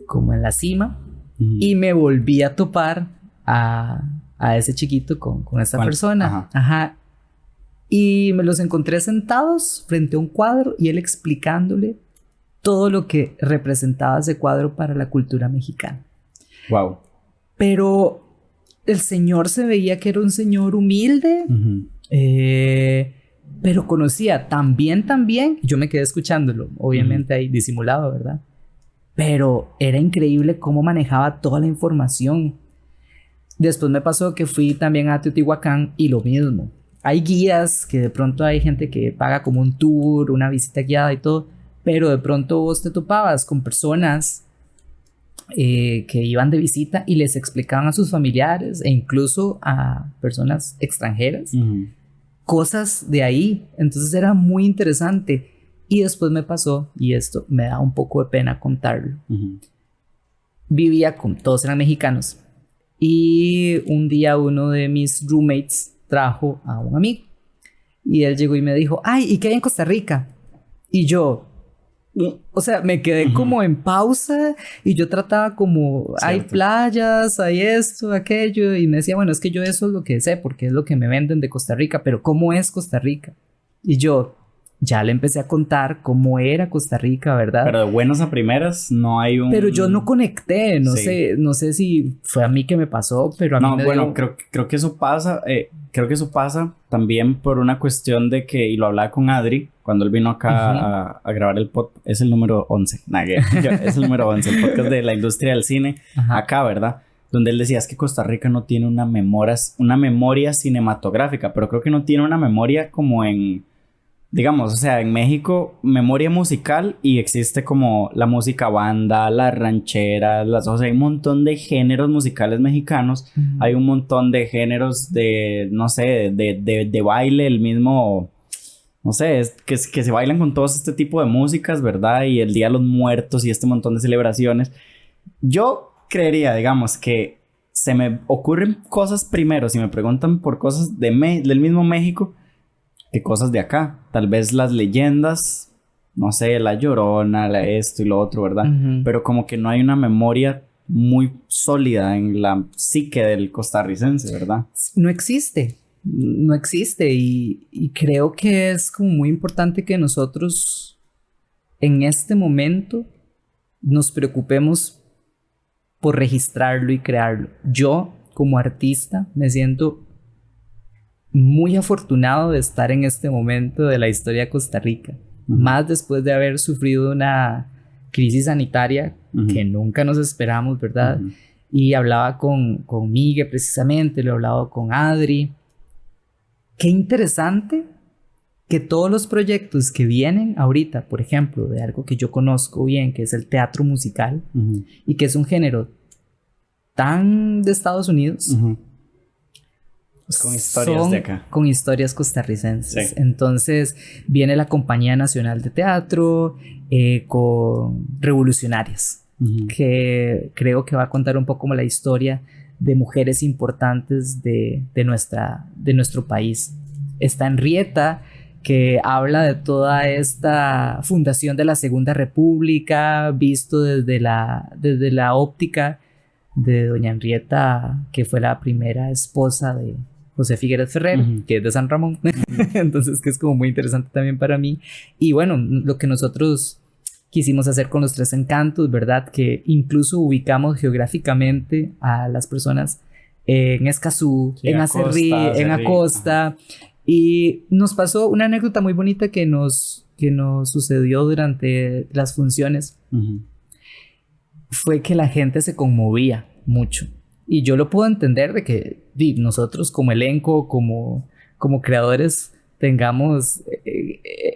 Como en la cima, y me volví a topar a a ese chiquito con esta ¿Cuál? persona. Ajá. Ajá. Y me los encontré sentados frente a un cuadro y él explicándole todo lo que representaba ese cuadro para la cultura mexicana. Wow. Pero el señor se veía que era un señor humilde, pero conocía tan bien, yo me quedé escuchándolo, obviamente ahí disimulado, ¿verdad? Pero era increíble cómo manejaba toda la información. Después me pasó que fui también a Teotihuacán y lo mismo. Hay guías que de pronto hay gente que paga como un tour, una visita guiada y todo, pero de pronto vos te topabas con personas que iban de visita y les explicaban a sus familiares e incluso a personas extranjeras cosas de ahí. Entonces era muy interesante. Y después me pasó, y esto me da un poco de pena contarlo. Vivía con, todos eran mexicanos. Y un día uno de mis roommates trajo a un amigo. Y él llegó y me dijo, ay, ¿y qué hay en Costa Rica? Y yo, o sea, me quedé como en pausa y yo trataba como, hay playas, hay esto, aquello. Y me decía, bueno, es que yo eso es lo que sé porque es lo que me venden de Costa Rica, pero ¿cómo es Costa Rica? Y yo ya le empecé a contar cómo era Costa Rica, ¿verdad? Pero de buenas a primeras no hay un... Pero yo no conecté, no sé si fue a mí que me pasó, pero a mí me bueno, dio... creo que eso pasa, también por una cuestión de que, y lo hablaba con Adri, cuando él vino acá a grabar el podcast, es el número 11, es el número 11, el podcast de la industria del cine, acá, ¿verdad? Donde él decía, es que Costa Rica no tiene una memoria cinematográfica, pero creo que no tiene una memoria como en... Digamos, o sea, en México, memoria musical y existe como la música banda, las rancheras, o sea, hay un montón de géneros musicales mexicanos, hay un montón de géneros de, no sé, de baile, el mismo, no sé, que se bailan con todos este tipo de músicas, ¿verdad? Y el Día de los Muertos y este montón de celebraciones. Yo creería, digamos, que se me ocurren cosas primero, si me preguntan por cosas del mismo México, que cosas de acá. Tal vez las leyendas, no sé, La Llorona, esto y lo otro, ¿verdad? Pero como que no hay una memoria muy sólida en la psique del costarricense, ¿verdad? No existe y creo que es como muy importante que nosotros en este momento nos preocupemos por registrarlo y crearlo. Yo, como artista, me siento muy afortunado de estar en este momento de la historia de Costa Rica, más después de haber sufrido una crisis sanitaria que nunca nos esperamos, ¿verdad? Y hablaba con Migue precisamente, lo he hablado con Adri. Qué interesante que todos los proyectos que vienen ahorita, por ejemplo, de algo que yo conozco bien, que es el teatro musical, y que es un género tan de Estados Unidos, con historias de acá. Con historias costarricenses. Sí. Entonces viene la Compañía Nacional de Teatro con Revolucionarias, que creo que va a contar un poco como la historia de mujeres importantes de nuestro país. Está Henrietta, que habla de toda esta fundación de la Segunda República, visto desde la óptica de doña Henrietta, que fue la primera esposa de José Figueres Ferrer, que es de San Ramón. Entonces, que es como muy interesante también para mí. Y bueno, lo que nosotros quisimos hacer con los Tres Encantos, ¿verdad? Que incluso ubicamos geográficamente a las personas en Escazú, en Acerrí, en Acosta. Y nos pasó una anécdota muy bonita que nos sucedió durante las funciones. Fue que la gente se conmovía mucho. Y yo lo puedo entender de que nosotros como elenco, como creadores, tengamos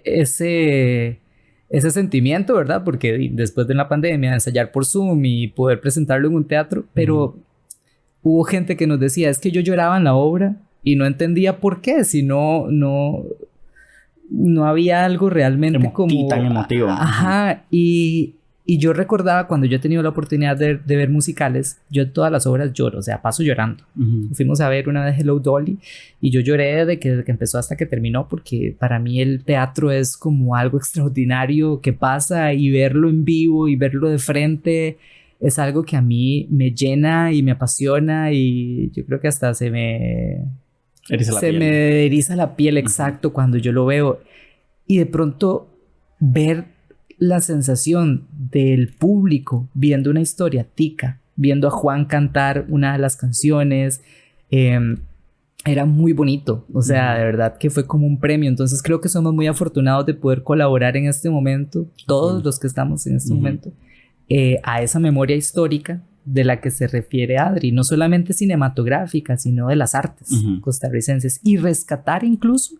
ese sentimiento, ¿verdad? Porque después de la pandemia, ensayar por Zoom y poder presentarlo en un teatro, pero hubo gente que nos decía, es que yo lloraba en la obra y no entendía por qué, si no había algo realmente como... tan emotivo. Ajá, y yo recordaba cuando yo he tenido la oportunidad de ver musicales, yo en todas las obras lloro, o sea, paso llorando. Fuimos a ver una vez Hello Dolly y yo lloré desde que empezó hasta que terminó, porque para mí el teatro es como algo extraordinario que pasa, y verlo en vivo y verlo de frente es algo que a mí me llena y me apasiona y yo creo que hasta se me eriza la piel, exacto, cuando yo lo veo. Y de pronto ver la sensación del público viendo una historia tica, viendo a Juan cantar una de las canciones, era muy bonito. O sea, de verdad que fue como un premio. Entonces creo que somos muy afortunados de poder colaborar en este momento, todos los que estamos en este momento, a esa memoria histórica de la que se refiere Adri, no solamente cinematográfica, sino de las artes costarricenses, y rescatar incluso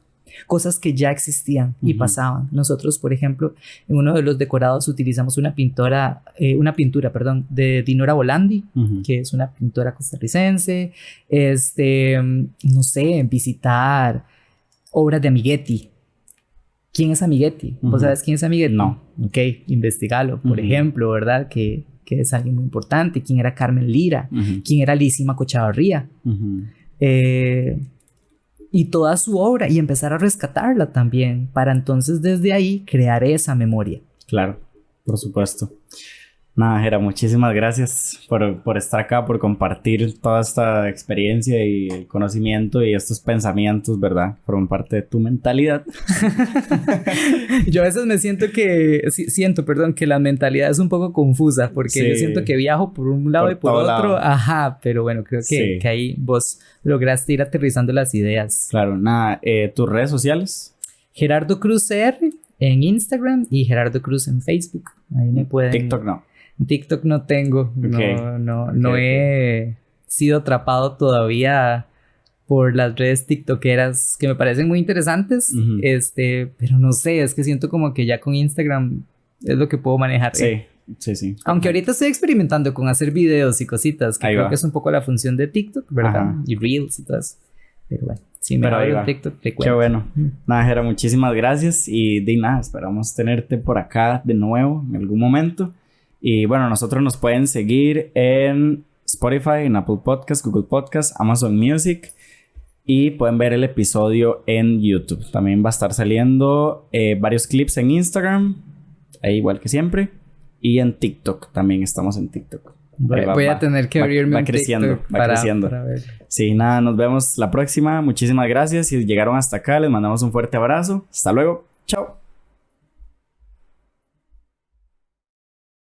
cosas que ya existían y pasaban. Nosotros, por ejemplo, en uno de los decorados utilizamos una pintura, de Dinora Bolandi, que es una pintora costarricense. No sé, visitar obras de Amiguetti. ¿Quién es Amiguetti? ¿Vos sabés quién es Amiguetti? No. Ok, investigalo, por ejemplo, ¿verdad? Que es alguien muy importante. ¿Quién era Carmen Lira? ¿Quién era Lísima Cochavarría? Y toda su obra, y empezar a rescatarla también, para entonces desde ahí crear esa memoria. Claro, por supuesto. Nada, Jera, muchísimas gracias por estar acá, por compartir toda esta experiencia y el conocimiento y estos pensamientos, ¿verdad? Forman parte de tu mentalidad. Yo a veces me siento que la mentalidad es un poco confusa, porque yo siento que viajo por un lado y por otro. Ajá, pero bueno, creo que ahí vos lograste ir aterrizando las ideas. Claro, nada, ¿tus redes sociales? Gerardo Cruz CR en Instagram y Gerardo Cruz en Facebook. Ahí me pueden... TikTok no. TikTok no tengo, no he sido atrapado todavía por las redes tiktokeras que me parecen muy interesantes, pero no sé, es que siento como que ya con Instagram es lo que puedo manejar. Sí. Aunque ahorita estoy experimentando con hacer videos y cositas, que creo que es un poco la función de TikTok, ¿verdad? Y Reels y todo eso. Pero bueno, si me abro el TikTok, te cuento. Qué bueno. Nada, Jera, muchísimas gracias y nada, esperamos tenerte por acá de nuevo en algún momento. Y bueno, nosotros nos pueden seguir en Spotify, en Apple Podcasts, Google Podcasts, Amazon Music, y pueden ver el episodio en YouTube. También va a estar saliendo varios clips en Instagram, ahí igual que siempre, y en TikTok. También estamos en TikTok. Voy a tener que abrirme un creciendo, TikTok va creciendo. Para ver. Sí, nada, nos vemos la próxima. Muchísimas gracias. Si llegaron hasta acá, les mandamos un fuerte abrazo. Hasta luego. Chao.